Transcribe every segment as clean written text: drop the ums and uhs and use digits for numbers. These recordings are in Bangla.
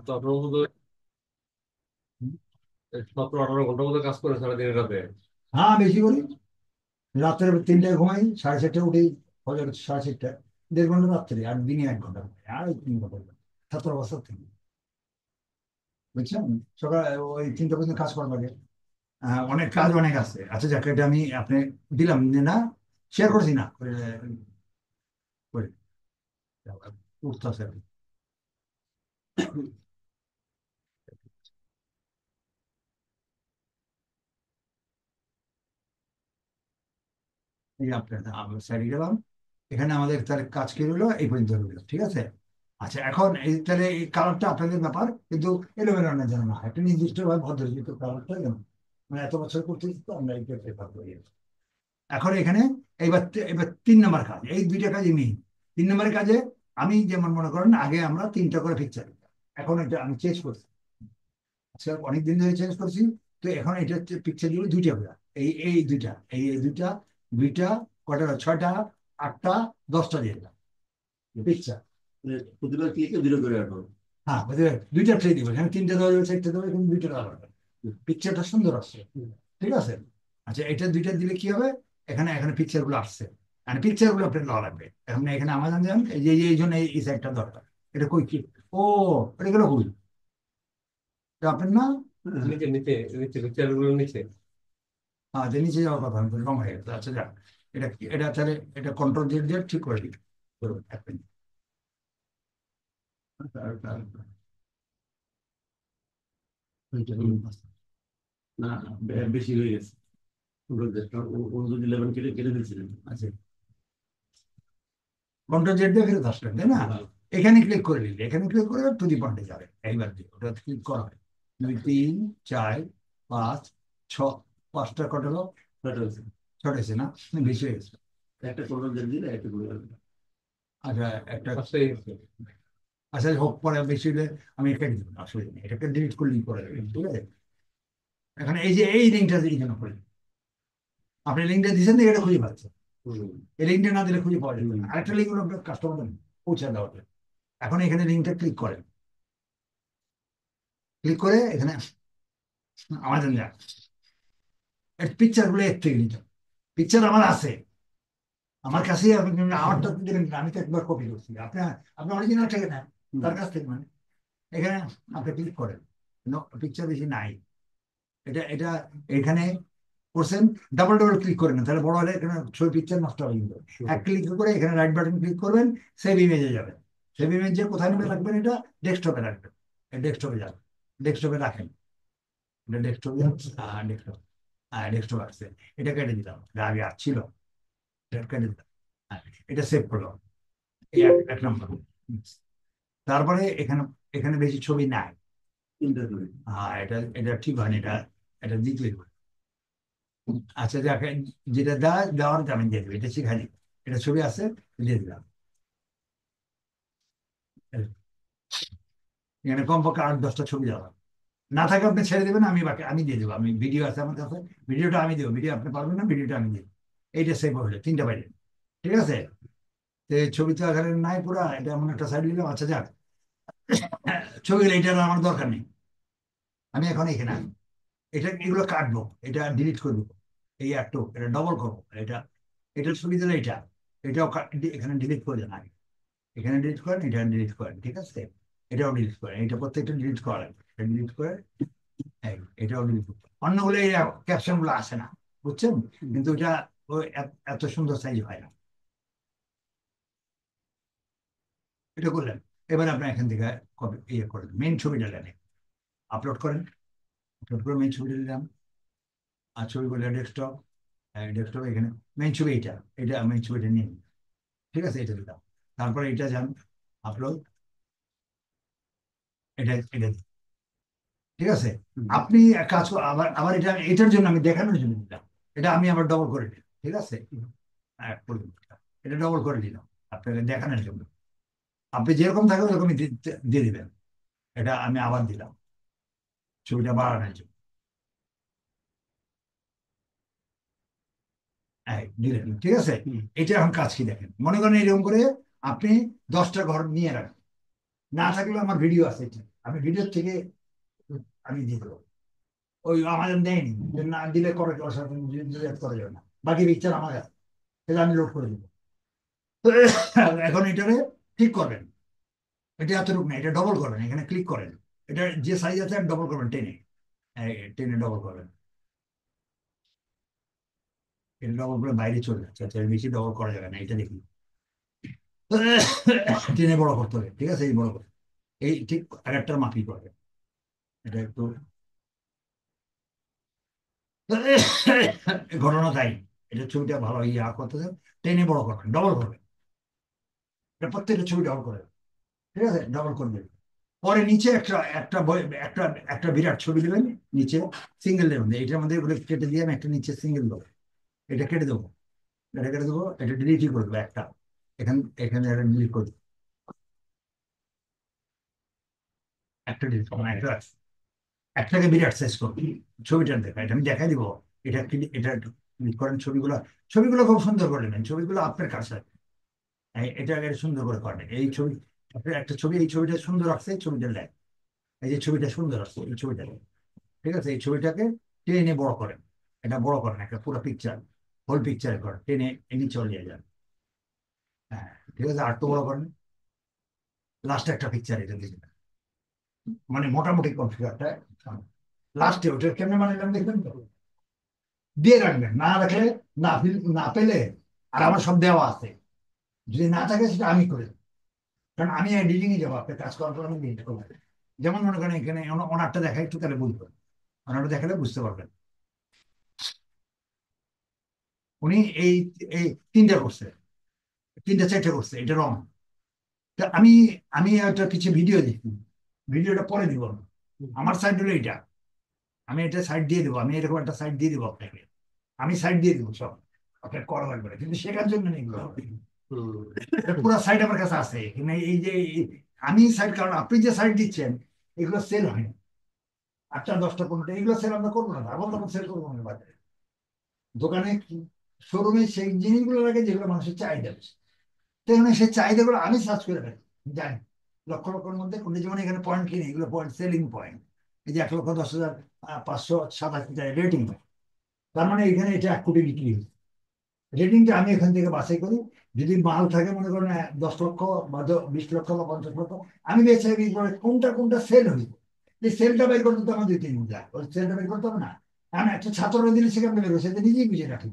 তো আপনার মতো 17-18 ঘন্টার মতো কাজ করে সারাদিনের রাতে। হ্যাঁ, বেশি করি। রাত্রে 3টায় ঘুমাই, 4:30টায় উঠি, ফজর 4:30টায়। 1.5 ঘন্টা রাত্রে, আর দিনে 1 ঘন্টা ঘুমাই, আর ওই 3 ঘন্টা ঘুমাই। 17 বছর থেকে, বুঝছেন। সকাল ওই 3টা পর্যন্ত কাজ করার লাগে। অনেক কাজ, অনেক আছে। আচ্ছা যাক, এটা আমি আপনি দিলাম না, শেয়ার করছি না করে উঠতেছে। এই আপনার আমরা সাইডে গেলাম। এখানে আমাদের তাহলে কাজ কি হলো, এই পর্যন্ত হলো, ঠিক আছে। আচ্ছা, এখন এই তাহলে এই কালারটা আপনাদের ব্যাপার, কিন্তু এলোমেলো না যেন না হয়, একটা নির্দিষ্ট ভাবে ভদ্রজিত কালারটা যেন, মানে এত বছর করতেছি তো আমরা এই প্রেফার করি। এখন এখানে এইবার এবার 3 নম্বর কাজ, এই 2টা কাজই মেইন। 3 নম্বরের কাজে আমি যেমন মনে করেন, আগে আমরা 3টা করে পিকচার, এখন এটা আমি চেঞ্জ করছি। আচ্ছা, অনেকদিন ধরে চেঞ্জ করছি। তো এখন এটা পিকচার গুলো 2টা করে, এই 2টা, এই 2টা, 2টা, কটা, 6টা, 8টা, 10টা দিয়ে দিলাম পিকচার। প্রতিবার ক্লিকে 0 করে রাখো। হ্যাঁ, বুঝতে পারছি। 2টা ট্রে দিব, এখানে 3টে দেওয়া যাবে, 4টে দেওয়া যাবে, কিন্তু 2টা দেওয়া যাবে। পিকচারটা সুন্দর আসছে, ঠিক আছে। আচ্ছা, এটা 2টা দিলে কি হবে, এখানে এখানে পিকচার গুলো আসছে। মানে পিকচার গুলো আপনার দেওয়া লাগবে। এখন এখানে আমাজন যান, এই যে এই জন্য এই সাইডটা দরকার। এটা কই কি, ও, এটা গেল কই, এটা আপনার না। নিচে নিচে নিচে চেয়ারগুলোর নিচে। যে নিচে যাওয়ার কথা, আমি বলি রং হয়ে গেছে। আচ্ছা যাক, এটা এটা তাহলে এটা কন্ট্রোল জেড দিয়ে ঠিক করে দিই। করুন, 1 মিনিট। না, বেশি হয়ে গেছে। ও যদি 11 কেটে কেটে দিয়েছিলেন। আচ্ছা, কন্ট্রোল জেড দিয়ে ফেরত আসলেন, তাই না। এখানে ক্লিক করে নিলে, এখানে ক্লিক করে টু দি পয়েন্টে যাবে। এইবার দিয়ে ওটা ক্লিক করা হয়। 2, 3, 4, 5, 6, 5টা কত হলো, ছয়টা হয়েছে। 6টা হয়েছে না, বেশি হয়ে গেছে। একটা কন্ট্রোল জেড দিলে একটা করে আচ্ছা, একটা, পাঁচটাই গেছে। আচ্ছা হোক, পরে বেশি হলে আমি এটা দিব না, আসলে এটাকে ডিলিট করলেই পরে যাবে, ঠিক আছে। এখন এই যে এই লিঙ্কটা দিয়ে কেন করি, আপনি লিঙ্কটা দিচ্ছেন না, এটা খুঁজে পাচ্ছেন। হুম। এই লিঙ্কটা না দিলে খুঁজে পাওয়া যাবে না। আরেকটা লিঙ্ক হলো আপনার কাস্টমার পৌঁছে দেওয়া হবে। এখন এখানে লিঙ্কটা ক্লিক করেন, ক্লিক করে এখানে আমাদের যান, পিকচার গুলো এর থেকে নিতে। পিকচার আমার আছে, আমার কাছে। আপনি আমারটা দেবেন না, আমি তো একবার কপি করছি। আপনার আপনার অরিজিনাল থেকে নেন, তার কাছ থেকে, মানে এখানে আপনি ক্লিক করেন। পিকচার বেশি নাই, এটা এটা এখানে করছেন। ডাবল ডাবল ক্লিক করেন না, তাহলে বড় হলে এখানে ছবি পিকচার নষ্ট হয়ে যাবে। এক ক্লিক করে এখানে রাইট বাটন ক্লিক করবেন, সেভ ইমেজে যাবেন। সেভ ইমেজে কোথায় নেমে রাখবেন, এটা ডেস্কটপে রাখবেন। ডেস্কটপে যাবেন, ডেস্কটপে রাখেন। এটা ডেস্কটপে, ডেস্কটপ, ডেস্কটপ আসছে। এটা কেটে দিলাম, এটা আগে আসছিল, এটা কেটে দিলাম। হ্যাঁ, এটা সেভ করলাম। এই এক নম্বর। তারপরে এখানে, এখানে বেশি ছবি নাই। তিনটা করে। হ্যাঁ, এটা এটা ঠিক হয়নি, এটা এটা দ্বিতীয়। আচ্ছা যাকে, যেটা দেওয়ার আমি দিয়ে দেবো, এটা শিখাই দিই। এটা ছবি আছে, দিয়ে দিলাম। এখানে কমপক্ষে 8-10টা ছবি দেওয়া, না থাকে আপনি ছেড়ে দেবেন, আমি বাকি আমি দিয়ে দেবো। আমি ভিডিও আছে আমার কাছে, ভিডিওটা আমি দেবো। ভিডিও আপনি পারবেন না, ভিডিওটা আমি দেবো। এইটা সেভ হলে 3টা বাইরে, ঠিক আছে। তো এই ছবি তো এখানে নাই পুরা, এটা এমন একটা সাইড নিলাম। আচ্ছা যাক, ছবি এটা আমার দরকার নেই। আমি এখন এখানে এটা এগুলো কাটবো, এটা ডিলিট করবো। এই একটু এটা ডবল করবো, এটা এটার সুবিধা হলো এটা, এটাও এখানে ডিলিট করে দেন আগে। এখানে ডিলিট করেন, এটা ডিলিট করেন, ঠিক আছে। এটাও ডিলিট করেন, এটা প্রত্যেকটা ডিলিট করা লাগবে। এটা ডিলিট করে, এটাও ডিলিট করতে, অন্যগুলো এই ক্যাপশন গুলো আসে না, বুঝছেন। কিন্তু এটা ওই এত সুন্দর সাইজ হয় না। এটা করলেন। এবার আপনি এখান থেকে কপি ইয়ে করেন, মেন ছবিটা নেন, আপলোড করেন। আপলোড করে মেন ছবিটা নিলাম। আর ছবি করলে ডেস্কটপ, ডেস্কটপ এখানে মেন ছবি, এটা এটা মেন ছবিটা নিন, ঠিক আছে। এটা দিলাম। তারপরে এটা যান, আপলোড, এটা এটা দিন, ঠিক আছে। আপনি এক কাজ আবার আবার এটা এটার জন্য আমি দেখানোর জন্য দিলাম। এটা আমি আবার ডবল করে দিলাম, ঠিক আছে। করলাম। এটা ডবল করে দিলাম আপনাকে দেখানোর জন্য। আপনি যেরকম থাকবেন ওরকমই দিয়ে দিবেন। এটা আমি আবার দিলাম ছবিটা বাড়ানোর জন্য। দিলেন, ঠিক আছে। এটা এখন কাজ কি দেখেন, মনে করেন এরকম করে আপনি 10টা ঘর নিয়ে রাখেন। না থাকলে আমার ভিডিও আছে এটা, আমি ভিডিও থেকে আমি দিয়ে দেবো। ওই আমাদের দেয়নি, যে না দিলে করে ওর সাথে ডিলেট করা যাবে না, বাকি পিকচার আমার কাছে, সেটা আমি লোড করে দেবো। এখন এটারে ঠিক করবেন, এটা এতটুকু না, এটা ডবল করবেন, এখানে ক্লিক করেন, এটা যে সাইজ আছে ডবল করবেন, টেনে টেনে ডবল করবেন, এটা ডবল করে বাইরে চলে যাচ্ছে, আচ্ছা এর বেশি ডবল করা যাবে না, এটা দেখি। টেনে বড় করতে হবে, ঠিক আছে, এই বড় করে, এই ঠিক আরেকটার মাপি করবে, এটা একটু ঘটনা তাই, এটা ছবিটা ভালো ইয়া করতে হবে, টেনে বড় করবেন, ডবল করবেন, এটা প্রত্যেকটা ছবি ডবল করবেন, ঠিক আছে, ডবল করে দেবেন। পরে নিচে একটা একটা একটা একটা বিরাট ছবি দেবেন নিচে, সিঙ্গেল দেবেন, এটার মধ্যে এগুলো কেটে দিয়ে আমি একটা নিচে সিঙ্গেল দেবো, এটা কেটে দেবো, এটা কেটে দেবো, এটা ডিলিটই করে দেবো একটা, এখানে একটা ডিলিট করে দেবো, একটা ডিলিট করবো না, একটা একটাকে বিরাট সাইজ করবো, ছবিটা দেখা, এটা আমি দেখাই দিব, এটা এটা ক্লিক করেন, ছবিগুলো ছবিগুলো খুব সুন্দর করে নেবেন, ছবিগুলো আপনার কাছে, এটা আগে সুন্দর করে করেন, এই ছবি একটা ছবি, এই ছবিটা সুন্দর আসছে, এই ছবিটা লেখ, এই যে ছবিটা সুন্দর আসছে, এই ছবিটা লেখ, ঠিক আছে, এই ছবিটাকে টেনে বড় করেন, এটা বড় করেন, একটা পুরো পিকচার, হোল পিকচার করেন, টেনে এনে চলে যান, হ্যাঁ, ঠিক আছে, আর তো বড় করেন, লাস্টে একটা পিকচার এটা দিয়ে দিবেন। মানে মোটামুটি কনফিগারটা লাস্টে ওটা কেমনে বানাইলাম দেখবেন তো, দিয়ে রাখবেন, না রাখলে, না পেলে, আর আমার সব দেওয়া আছে, যদি না থাকে সেটা আমি করে দেবো। কারণ আমি এডিটিং এ যাবো, আপনার কাজ করার পর আমি এডিট করবো। যেমন মনে করেন এখানে ওনারটা দেখা একটু, তাহলে বুঝবেন, ওনারটা দেখালে বুঝতে পারবেন, উনি এই এই তিনটা করছে, তিনটা চারটে করছে, এটা রং। তা আমি আমি একটা কিছু ভিডিও দেখি, ভিডিওটা পরে দিব, আমার সাইড হলো এটা, আমি এটা সাইড দিয়ে দেবো, আমি এরকম একটা সাইড দিয়ে দেবো আপনাকে, আমি সাইড দিয়ে দেবো সব, আপনার করা লাগবে না, কিন্তু শেখার জন্য নেই এগুলো, পুরো সাইড আমার কাছে আছে, এখানে এই যে আমি সাইড, কারণ আপনি যে সাইড দিচ্ছেন এগুলো সেল হয় না, 8টা 10টা 15টা এগুলো সেল আমরা করবো না, তখন তখন সেল করবো না বাজারে, দোকানে, শোরুমে সেই জিনিসগুলো লাগে যেগুলো মানুষের চাহিদা বেশি, তেমনি সেই চাহিদাগুলো আমি সার্চ করে রাখি, জানি লক্ষ লক্ষের মধ্যে কোনটা, যেমন এখানে পয়েন্ট কিনে, এগুলো পয়েন্ট, সেলিং পয়েন্ট, এই যে 1,10,587 রেটিং, তার মানে এখানে এটা 1 কোটি বিক্রি হচ্ছে, রেটিংটা আমি এখান থেকে বাছাই করি, যদি মাল থাকে মনে করেন 10 লক্ষ বা 20 লক্ষ বা 50 লক্ষ, আমি বেছে কোনটা কোনটা সেল হইব, এই সেলটা বের করতে তো আমার 2-3 দিন যায়, ওই সেলটা বের করতে হবে না, কারণ একটা ছাত্র দিলে সেখানে বের করছে, নিজেই বুঝে রাখি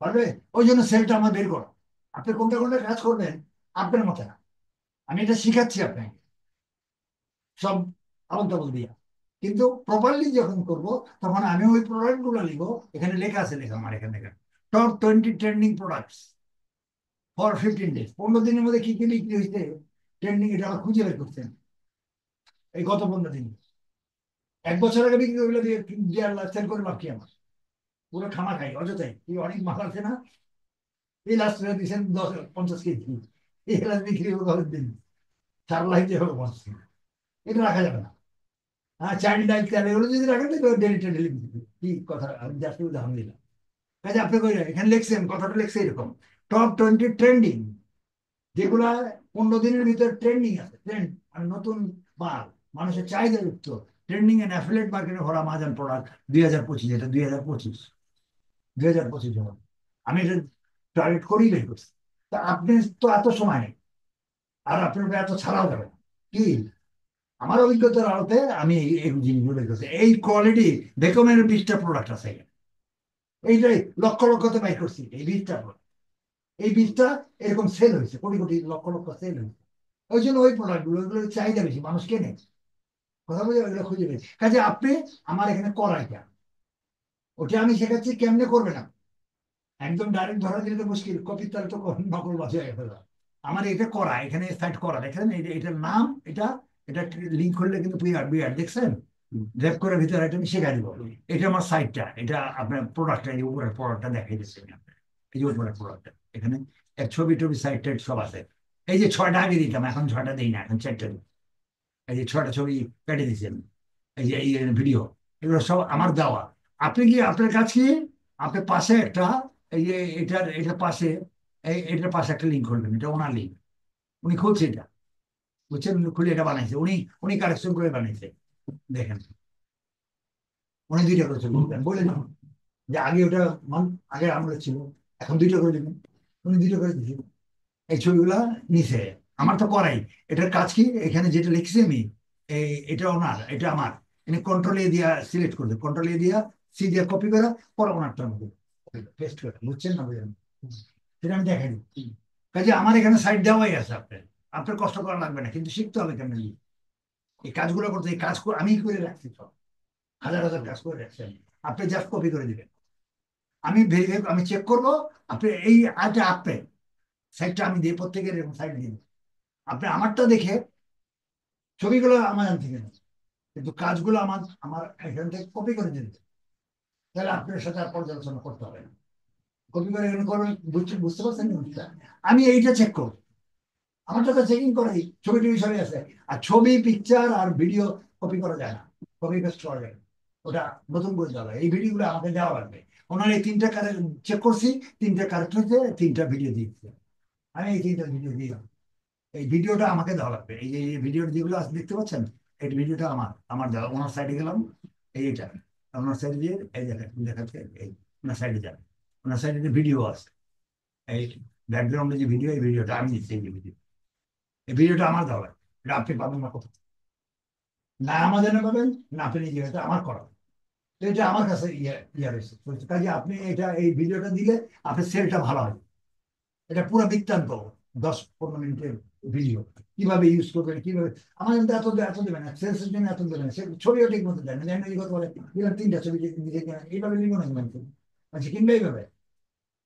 পারবে, ওই জন্য সেলটা আমার বের করো, আপনি কোনটা কোনটা কাজ করবেন আপনার মতে না, আমি এটা শিখাচ্ছি আপনাকে সব আবল তাবল দিয়া, কিন্তু প্রপারলি যখন করব তখন আমি ওই প্রোডাক্ট গুলো লিখবো, এখানে লেখা আছে, লেখা আমার এখানে লেখা, top 20 trending products for 15 days, 15 দিনের মধ্যে কি কি বিক্রি হয়েছে ট্রেন্ডিং, এটা আমার খুঁজে বের করছেন, এই গত 15 দিন, 1 বছর আগে বিক্রি করলে দিয়ে সেল করে লাভ কি আমার, পুরো খামা খাই অযথাই, এই অনেক মাল আছে না, এই লাস্ট দিচ্ছেন 50 কেজি, এই লাস্ট বিক্রি হবে দিন 4 লাখ যে হবে 50, এটা রাখা যাবে না, হ্যাঁ, চাইল্ড লাইফ স্টাইল এগুলো যদি রাখেন তো ডেলি টেলি কি কথা, আমি জাস্ট উদাহরণ দিলাম, কাজে আপনি কই এখানে লিখছেন, কথাটা লিখছে এরকম, টপ 20 ট্রেন্ডিং, যেগুলা 15 দিনের ভিতরে ট্রেন্ডিং আছে, ট্রেন্ড মানে নতুন মাল, মানুষের চাহিদা যুক্ত, ট্রেন্ডিং এন্ড অ্যাফিলিয়েট মার্কেটে ভরা মাজান প্রোডাক্ট 2025, এটা 2025 হবে, আমি এটা টার্গেট করেই বের করছি, তা আপনি তো এত সময় নেই, আর আপনার এত ছাড়াও যাবে না। কি, আমার অভিজ্ঞতার আলোতে আমি এই জিনিসগুলো বের করছি, এই কোয়ালিটি বেকমের 20টা প্রোডাক্ট আছে এখানে। এইটাই লক্ষ লক্ষতে বাই করছি এই 20টা product। এই 20টা এরকম সেল হয়েছে, কোটি কোটি লক্ষ লক্ষ সেল হয়েছে, ওই জন্য ওই প্রোডাক্ট গুলো, ওইগুলোর চাহিদা বেশি, মানুষ কেনে, কথা বলে ওইগুলো খুঁজে পেয়েছি, কাজে আপনি আমার এখানে করাই কেন, ওটা আমি শেখাচ্ছি কেমনে করবে না, একদম ডাইরেক্ট ধরা দিলে তো মুশকিল, কপি তাহলে তো নকল বাজে ফেলা, আমার এটা করা, এখানে সাইট করা, দেখেন এটার নাম, এটা এটা লিঙ্ক করলে কিন্তু বিআর বিআর দেখছেন, ড্রাইভ করে ভিতরে এটা আমি শেখাই দিব, এটা আমার সাইটটা, এটা আপনার প্রোডাক্টটা, এই উপরের প্রোডাক্টটা দেখাই দিচ্ছি আমি আপনাকে, এই যে উপরের প্রোডাক্টটা, এখানে এক ছবি টবি সাইট টাইট সব আছে, এই যে 6টা আগে দিতাম, এখন 6টা দিই না, এখন 4টা দিই, এই যে 6টা ছবি কেটে দিচ্ছেন, এই যে এই ভিডিও, এগুলো সব আমার দেওয়া, আপনি কি আপনার কাছে, আপনার পাশে একটা, এই যে এটার পাশে, এটার পাশে একটা লিঙ্ক করবেন, এটা ওনার লিঙ্ক, উনি খুলছে এটা, বুঝছেন, খুলে এটা বানাইছে উনি, উনি কারেকশন করে বানাইছে। দেখেন উনি 2টা করে ছবি দিতেন, বলে দিন যে আগে ওটা আগের আমলে ছিল, এখন 2টা করে দিবেন। উনি 2টা করে দিচ্ছেন এই ছবিগুলা নিচে। আমার তো করাই, এটার কাজ কি, এখানে যেটা লিখছি আমি, এটা ওনার, এটা আমার। এনে কন্ট্রোল এ দিয়া সিলেক্ট করবে, কন্ট্রোল এ দিয়া সি দিয়া কপি করা, পরে ওনারটার মধ্যে পেস্ট করে, বুঝছেন না বুঝলেন, সেটা আমি দেখাই দিই। কাজে আমার এখানে সাইড দেওয়াই আছে, আপনার আপনার কষ্ট করা লাগবে না, কিন্তু শিখতে হবে কেমন এই কাজগুলো করতে। এই কাজ আমি করে রাখছি সব, হাজার হাজার কাজ করে রাখছি আমি। আপনি জাস্ট কপি করে দিবেন, আমি আমি চেক করবো। আপনি এই আজটা আপনি সাইডটা আমি দিয়ে প্রত্যেকের এরকম সাইড দিন, আপনি আমারটা দেখে ছবিগুলো আমার থেকে নেন, কিন্তু কাজগুলো আমার আমার এখান থেকে কপি করে দিন। তাহলে আপনার সাথে আর পর্যালোচনা করতে হবে না, কপি করে এখানে করবেন। বুঝতে পারছেন জিনিসটা? আমি এইটা চেক করবো, আমারটা তো চেকিং করাই, ছবি টবি সবই আছে। আর ছবি, পিকচার আর ভিডিও কপি করা যায় না, কপি পেস্ট করা যায় না, ওটা নতুন করে দেওয়া হয়। এই ভিডিওগুলো আমাকে দেওয়া লাগবে। ওনার এই 3টা কারেক্ট চেক করছি, 3টা কারেক্ট হয়েছে, 3টা ভিডিও দিয়েছে। আমি এই 3টা ভিডিও দিলাম, এই ভিডিওটা আমাকে দেওয়া লাগবে। এই যে ভিডিও যেগুলো আজ দেখতে পাচ্ছেন, এই ভিডিওটা আমার দেওয়া। ওনার সাইডে গেলাম, এইটা ওনার সাইডে দিয়ে এই দেখাচ্ছে, এই ওনার সাইডে যাবে, ওনার সাইডে ভিডিও আছে, এই ব্যাকগ্রাউন্ডে যে ভিডিও, এই ভিডিওটা আমি দিচ্ছি। এই ভিডিও, এই ভিডিওটা আমার দেওয়া, এটা আপনি পাবেন না কোথাও, না আমাদের না পাবেন, না আপনি নিজে, এটা আমার করা। তো এটা আমার কাছে ইয়া রয়েছে। কাজে আপনি এটা, এই ভিডিওটা দিলে আপনার সেলটা ভালো হয়। এটা পুরো বৃত্তান্ত, 10-15 মিনিটের ভিডিও, কিভাবে ইউজ করবেন, কিভাবে। আমার কিন্তু এত এত দেবে না, সেলসের জন্য এত দেবে না, সে ছবিও ঠিক মতো দেয় না, দেয় না। এই কথা বলে দিলাম 3টা ছবি নিজে এইভাবে নিব না কিন্তু, আচ্ছা কিনবে এইভাবে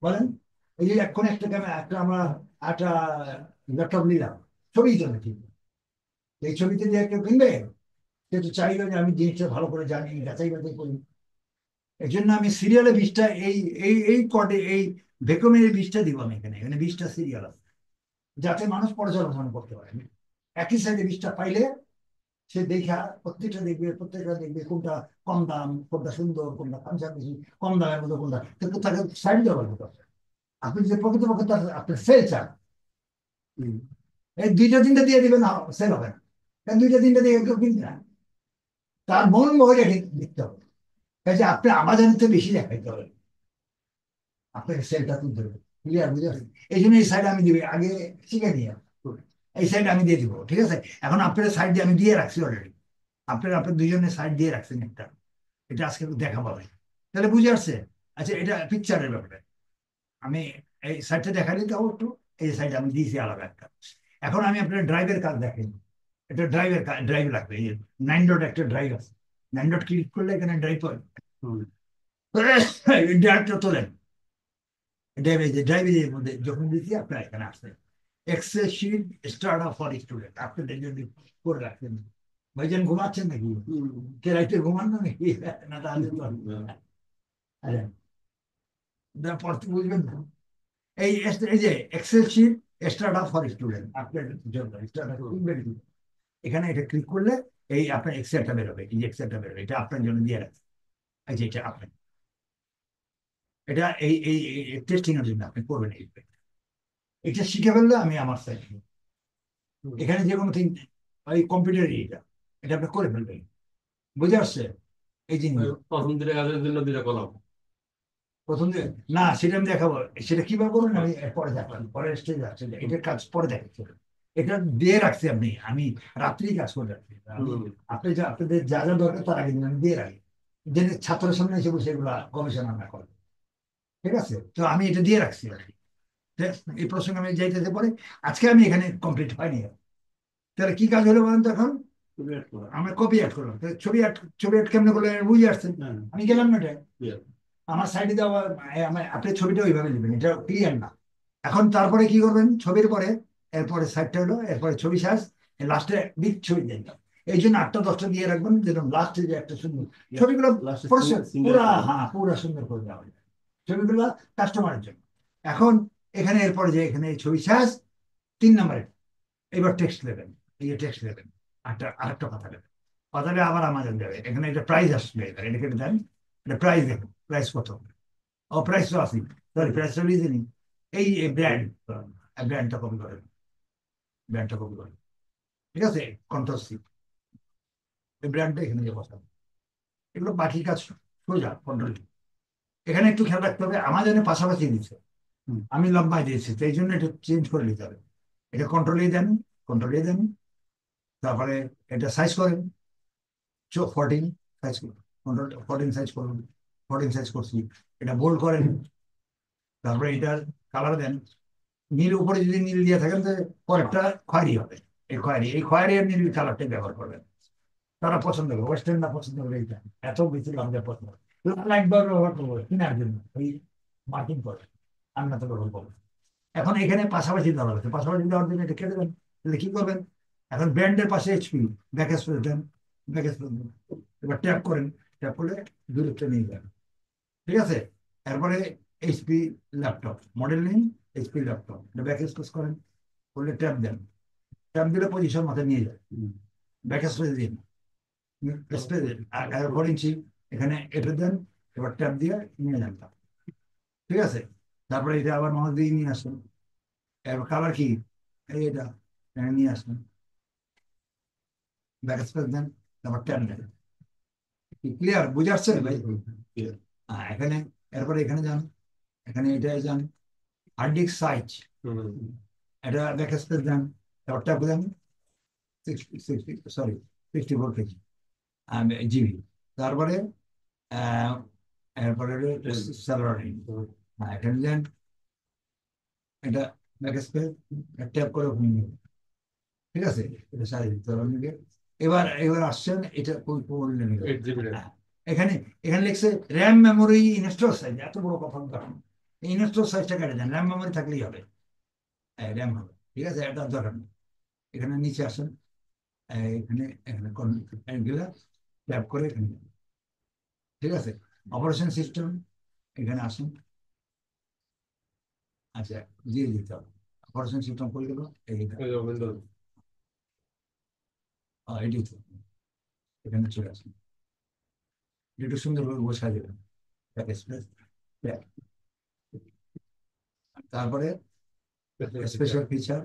বলেন। এই যে এখন একটা ক্যামেরা, একটা আমরা একটা ল্যাপটপ নিলাম, ছবিই তো না ঠিক, এই ছবিতে দিয়ে কেউ কিনবে? সে তো চাইবে যে আমি জিনিসটা ভালো করে জানি, যাচাই বাছাই করি। এই জন্য আমি সিরিয়ালে 20টা, এই এই এই কর্ডে, এই ভেকুমের 20টা দিব আমি এখানে, এখানে 20টা সিরিয়াল আছে, যাতে মানুষ পর্যালোচনা করতে পারে। একই সাইডে 20টা পাইলে সে দেখা প্রত্যেকটা দেখবে, প্রত্যেকটা দেখবে কোনটা কম দাম, কোনটা সুন্দর, কোনটা কমসা বেশি, কম দামের মধ্যে কোনটা, কিন্তু তাকে সাইড দেওয়া লাগবে। আপনি যে প্রকৃতপক্ষে তার আপনার সেল চান, এই 2টা 3টা দিয়ে দিবেন না, সেল হবে না। কারণ 2টা 3টা দিয়ে কেউ কিনবে না, তার মন বইটা দেখতে হবে। কাজে আপনি আমাদেরতে বেশি দেখাইতে হবে, আপনাকে সেলটা তুলতে হবে। ক্লিয়ার, বুঝে পারছেন? এই জন্য এই সাইড আমি দিবে আগে শিখে নিয়ে, এই সাইড আমি দিয়ে দিব, ঠিক আছে। এখন আপনার সাইড দিয়ে আমি দিয়ে রাখছি অলরেডি, আপনার 2জনের সাইড দিয়ে রাখছেন একটা, এটা আজকে দেখা পাবে, তাহলে বুঝে আসছে। আচ্ছা, এটা পিকচারের ব্যাপারে আমি এই সাইডটা দেখালি তাও একটু, এই সাইড আমি দিয়েছি আলাদা একটা। এখন আমি আপনার ড্রাইভের কাজ দেখেন, এটা ড্রাইভ লাগবে। এই 9 ডট একটা ড্রাইভ আছে, 9 ডট ক্লিক করলে এখানে ড্রাইভ হয়, ড্রাইভটা তোলেন, ড্রাইভের মধ্যে যখন দিচ্ছি আপনার এখানে আসবে Excel sheet start up for student, আপনাদের জন্য করে রাখছেন। ভাইজান ঘুমাচ্ছেন নাকি? কে রাইতে ঘুমান না নাকি? না তাহলে তো আরে পড়তে বুঝবেন না। এই যে Excel sheet start up for student, আপনার জন্য স্টার্ট আপ, এখানে এটা ক্লিক করলে এই আপনার এক্সেলটা বেরোবে, এই এক্সেলটা বেরোবে, এটা আপনার জন্য দিয়ে রাখছে। এই যে এটা আপনার, এটা এই টেস্টিং এর জন্য আপনি করবেন। এটা শিখে ফেললে আমি আমার সাইড, এখানে যে কোনো ওই কম্পিউটার এটা, এটা আপনি করে ফেলবেন, বুঝে আসছে এই জিনিস। প্রথম 2টা কাজের জন্য 2টা কলাম, প্রথম যে না, সেটা আমি দেখাবো, সেটা কিভাবে করবেন আমি পরে দেখাবো, পরে স্টেজ আছে, এটার কাজ পরে দেখাচ্ছি। এটা দিয়ে রাখছি আমি, আমি রাত্রি কাজ করে রাখছি। আপনি যা আপনাদের যা যা দরকার তার আগে দিন আমি দিয়ে রাখি, যে ছাত্রের সামনে এসে বসে এগুলা গবেষণা না করে, ঠিক আছে। তো আমি এটা দিয়ে রাখছি আর কি। এই প্রসঙ্গে আমি যাইতেতে পরে, আজকে আমি এখানে কমপ্লিট হয়নি। তাহলে কি কাজ হলো বলেন তো? এখন আমরা কপি অ্যাড করলাম, ছবি অ্যাড কেমনে করলে বুঝে আসছেন? আমি গেলাম না এটা, আমার সাইডে দেওয়া, আপনি ছবিটা ওইভাবে নেবেন, এটা ক্লিয়ার না। এখন তারপরে কি করবেন, ছবির পরে এরপরে সাইডটা হলো, এরপরে ছবি শেষ, লাস্টে বিগ ছবি দেন। এই জন্য 8টা 10টা দিয়ে রাখবেন, যেরকম লাস্টে যে একটা সুন্দর ছবিগুলো পুরা, হ্যাঁ পুরা সুন্দর করে দেওয়া হয় ছবিগুলো কাস্টমারের জন্য। এখন এখানে এরপরে যে এখানে ছবি শেষ, 3 নম্বরে এবার টেক্সট দেবেন, এই যে টেক্সট দেবেন, আরেকটা কথা দেবেন, কথাটা আবার আমাদের দেবে। এখানে একটা প্রাইস আসবে, এটা কেটে দেন, এটা প্রাইস দেখুন, প্রাইস কত, ও প্রাইস তো আসি, সরি প্রাইসটা লিখে নিন। এই ব্র্যান্ডটা কপি করেন, ব্র্যান্ডটা কপি করেন। ঠিক আছে, কন্ট্রোল সি, এই ব্র্যান্ডটা এখানে যে বসাবো। এগুলো বাকি কাজ সোজা কন্ট্রোল। এখানে একটু খেয়াল রাখতে হবে, আমাজনে পাশাপাশি দিচ্ছে, আমি লম্বায় দিয়েছি, তো এই জন্য এটা চেঞ্জ করে নিতে হবে। এটা কন্ট্রোলে দেন, কন্ট্রোলে দেন, তারপরে এটা সাইজ করেন, 14 সাইজ করুন, কন্ট্রোল 14 সাইজ করুন, 14 সাইজ করছি। এটা বোল্ড করেন, তারপরে এটার কালার দেন। নীল উপরে যদি নীল দিয়ে থাকেন তো পরেরটা খয়েরি হবে। এই খয়েরি আর নীল কালারটাই ব্যবহার করবেন। তারা পছন্দ করে, ওয়েস্টার্ন না পছন্দ করে এইটা, এত বেশি আমাদের পছন্দ। লাল একবার ব্যবহার করবো কেনার জন্য, ওই মার্কিং করে, আর না তো ব্যবহার করবো। এখন এখানে পাশাপাশি দেওয়া হচ্ছে, পাশাপাশি দেওয়ার জন্য এটা কেটে দেবেন। তাহলে কি করবেন, এখন ব্র্যান্ডের পাশে এইচপি, ব্যাক স্পেস দেন, ব্যাক স্পেস দেন। এবার ট্যাপ করেন, ট্যাপ করলে দূরত্ব নিয়ে যাবেন। ঠিক আছে, এরপরে এইচপি ল্যাপটপ, মডেল নেই, এইচপি ল্যাপটপ, এটা ব্যাক স্পেস করেন, করলে ট্যাপ দেন, ট্যাপ দিলে পজিশন মাথায় নিয়ে যায়। ব্যাক স্পেস দিন, স্পেস 4 ইঞ্চি, এখানে এটা দেন, এবার ট্যাপ দিয়ে নিয়ে যান তা। ঠিক আছে, তারপরে এটা আবার মাউস দিয়ে নিয়ে আসুন, এবার কালার কি, এটা এখানে নিয়ে আসুন, ব্যাক স্পেস দেন, তারপর ট্যাপ দেন। ক্লিয়ার, বুঝে আসছে ভাই? এখানে, এরপরে এখানে যান, এখানে এটাই যান, হার্ড ডিস্ক সাইজ, এটা ব্যাক স্পেস দেন, তারপর ট্যাপ দেন, 64 কেজি জিবি। তারপরে আহ, এরপরে স্যালারি, এখানে দেন, এটা ব্যাক স্পেস, ট্যাপ করে ওখানে নিয়ে, ঠিক আছে, এটা সারিয়ে দিতে হবে আপনাকে। এবার এবার আসছেন, এটা কোন কোন নেবেন? হ্যাঁ, এখানে এখানে লিখছে র্যাম মেমোরি ইনস্টল সাইজ, এত বড় কথা কারণ ইনস্টল সাইজটা কেটে দেন, র্যাম মেমোরি থাকলেই হবে, র্যাম হবে, ঠিক আছে, এটা দরকার নেই। এখানে নিচে আসেন, এখানে এখানে এগুলা ট্যাপ করে এখানে, ঠিক আছে, অপারেশন সিস্টেম, এখানে আসুন, আচ্ছা, দিয়ে দিতে হবে, অপারেশন সিস্টেম করে দেবো, এইটা এটি তো, এখানে চলে আসুন, একটু সুন্দরভাবে বসা দেবেন, স্পেস, তারপরে স্পেশাল ফিচার,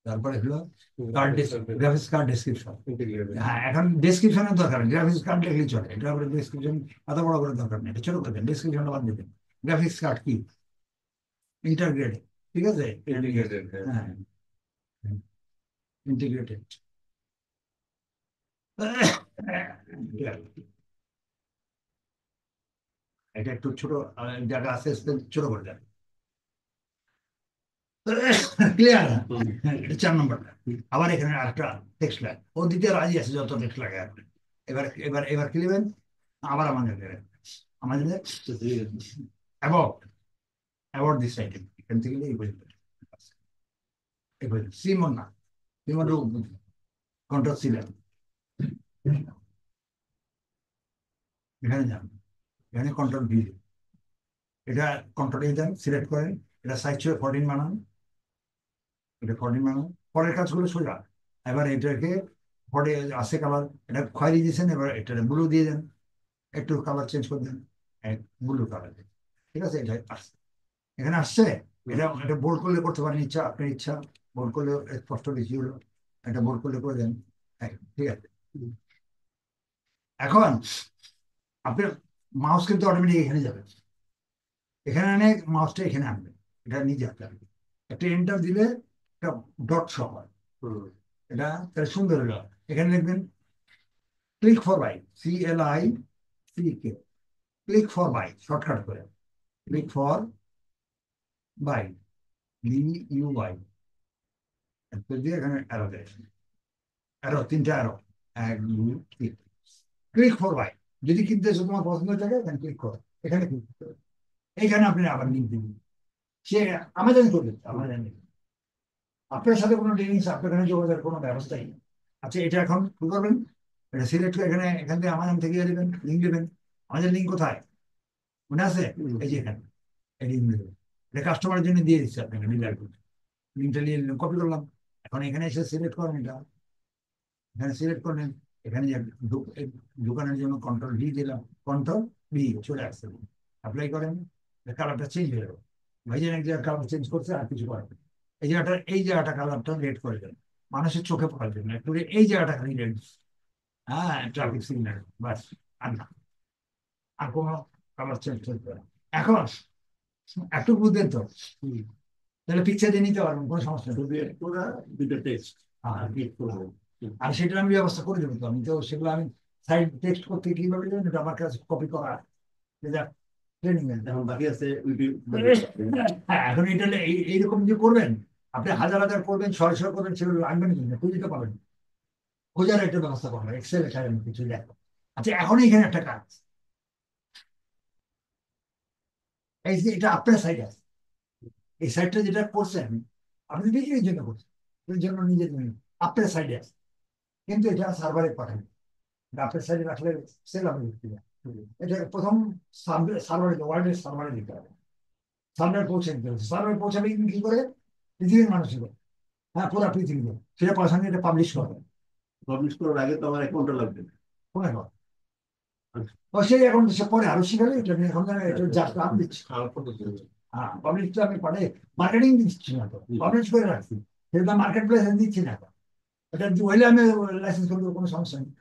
তারপরে হলো কার্ড, গ্রাফিক্স কার্ড ডেসক্রিপশন। হ্যাঁ, এখন ডেসক্রিপশনের দরকার নেই, গ্রাফিক্স কার্ড দেখলেই চলে, এটা আবার ডেসক্রিপশন এত বড় করে দরকার নেই, এটা ছোট করে দেন, ডেসক্রিপশনটা বাদ দিবেন। গ্রাফিক্স কার্ড কি, ইন্টারগ্রেটেড, ঠিক আছে, হ্যাঁ, ইন্টিগ্রেটেড। এটা একটু ছোট জায়গা আছে, ছোট করে দেন। ক্লিয়ার, এটা 4 নম্বরটা। আবার এখানে আরেকটা টেক্সট লাইন, ও দ্বিতীয় রাজি আছে যত টেক্সট লাগে আপনি। এবার এবার এবার কি নেবেন, আবার আমাদের দেবেন, আমাদের অ্যাবাউট, অ্যাবাউট দিস আইটেম, এখান থেকে এই পর্যন্ত, এই পর্যন্ত সিমন না, সিমন কন্ট্রোল ছিলেন, এখানে যান, এখানে কন্ট্রোল ভি, এটা কন্ট্রোল এ যান, সিলেক্ট করেন, এটা সাইজ ছিল 14 বানান, এটা 14 বানান, পরের কাজগুলো সোজা। এবার এটাকে পরে আসে কালার, এটা খয়েরি দিয়েছেন, এবার এটা ব্লু দিয়ে দেন, একটু কালার চেঞ্জ করে দেন, ব্লু কালার, ঠিক আছে, এটা আসছে, এখানে আসছে। এটা এটা বোল্ড করলে করতে পারেন, ইচ্ছা আপনার ইচ্ছা, বোল্ড করলে স্পষ্ট বেশি হলো, এটা বোল্ড করলে করে দেন, ঠিক আছে। এখন আপনার মাউস কিন্তু অটোমেটিক এখানে যাবে, এখানে এনে মাউসটা এখানে আনবে, এটা নিজে হাতে আনবে, একটা এন্টার দিলে একটা ডট শো হয়, এটা তাহলে সুন্দর হলো। এখানে লিখবেন click for buy, CLICK, click for buy, shortcut করে ক্লিক ফর বাই, BUY, দিয়ে এখানে অ্যারো দেয়, অ্যারো 3টা অ্যারো, 1 2 3, ক্লিক ফর বাই, যদি কিনতে এসে তোমার পছন্দ থাকে এখানে ক্লিক করো, এখানে ক্লিক করো, এইখানে আপনি আবার লিঙ্ক দিবেন, সে আমাজন করবে, আমাজন আপনার সাথে কোনো ডিলিংস, আপনার এখানে যোগাযোগের কোনো ব্যবস্থাই নেই। আচ্ছা, এটা এখন কি করবেন, এটা সিলেক্ট করে এখানে, এখান থেকে আমাজন থেকে দেবেন, লিঙ্ক দেবেন, আমাদের লিঙ্ক কোথায় মনে আছে, এই যে এখানে, এই লিঙ্ক দেবেন, এটা কাস্টমারের জন্য দিয়ে দিচ্ছে আপনাকে, লিঙ্কটা নিয়ে কপি করলাম, এখন এখানে এসে সিলেক্ট করেন, এটা এখানে সিলেক্ট করলেন, এখানে যে দোকানের জন্য কন্ট্রোল ভি দিলাম, কন্ট্রোল ভি চলে আসছে, অ্যাপ্লাই করেন, কালারটা চেঞ্জ হয়ে যাবে। ভাইজান এক জায়গায় কালার চেঞ্জ করছে আর কিছু করেন, এই জায়গাটা কালারটা রেড করে দেন, মানুষের চোখে পড়ার জন্য একটু এই জায়গাটা খালি রেড, হ্যাঁ ট্রাফিক সিগন্যাল, বাস, আর না, আর কোনো কালার চেঞ্জ করতে পারে। এখন একটু বুঝতেন তো, তাহলে পিকচার দিয়ে নিতে পারবেন, কোনো সমস্যা নেই। ছবি এড করা, দুটো টেক্সট হ্যাঁ, ক্লিক করবো। আর সেটা আমি ব্যবস্থা করে দেবো, তো আমি তো সেগুলো আমি সাইড টেক্সট করতে কিভাবে দেবেন, এটা আমার কাছে কপি করা, যেটা ট্রেনিং দেন। এখন বাকি আছে ইউটিউব। হ্যাঁ, এখন এটা এইরকম যে করবেন, আপনি হাজার হাজার করবেন, শয়ে শয়ে করবেন, সেগুলো রাখবেন কি না, খুঁজে পাবেন, খোঁজার একটা ব্যবস্থা করবেন, এক্সেল এখানে কিছু দেখো। আচ্ছা, এখন এখানে একটা কাজ, এই যে এটা আপনার সাইড আছে, এই সাইডটা যেটা করছেন আপনি বিক্রির জন্য করছেন, এর জন্য নিজের জন্য আপনার সাইডে আছে, কিন্তু এটা সার্ভারে পাঠান, আপনার সাইডে রাখলে সেল হবে বিক্রি হয়। এটা প্রথম সার্ভারে, ওয়ার্ল্ডের সার্ভারে দিতে হবে, সার্ভারে পৌঁছে দিতে হবে, সার্ভারে পৌঁছাবে কি করে, পৃথিবীর মানুষের, হ্যাঁ পুরো পৃথিবীতে, সেটা পয়সা নিয়ে এটা পাবলিশ করবে। পাবলিশ করার আগে তো আমার অ্যাকাউন্টটা লাগবে। কোথায় পাবে? ও সেই এখন সে পরে আরো শিখালে, এটা নিয়ে এখন এটা জাস্ট লাভ দিচ্ছে। হ্যাঁ, পাবলিশটা আমি পরে মার্কেটিং দিচ্ছি না, তো পাবলিশ করে রাখছি, সেটা মার্কেট প্লেসে দিচ্ছি না, এটা হইলে আমি লাইসেন্স করবো, কোনো সমস্যা নেই।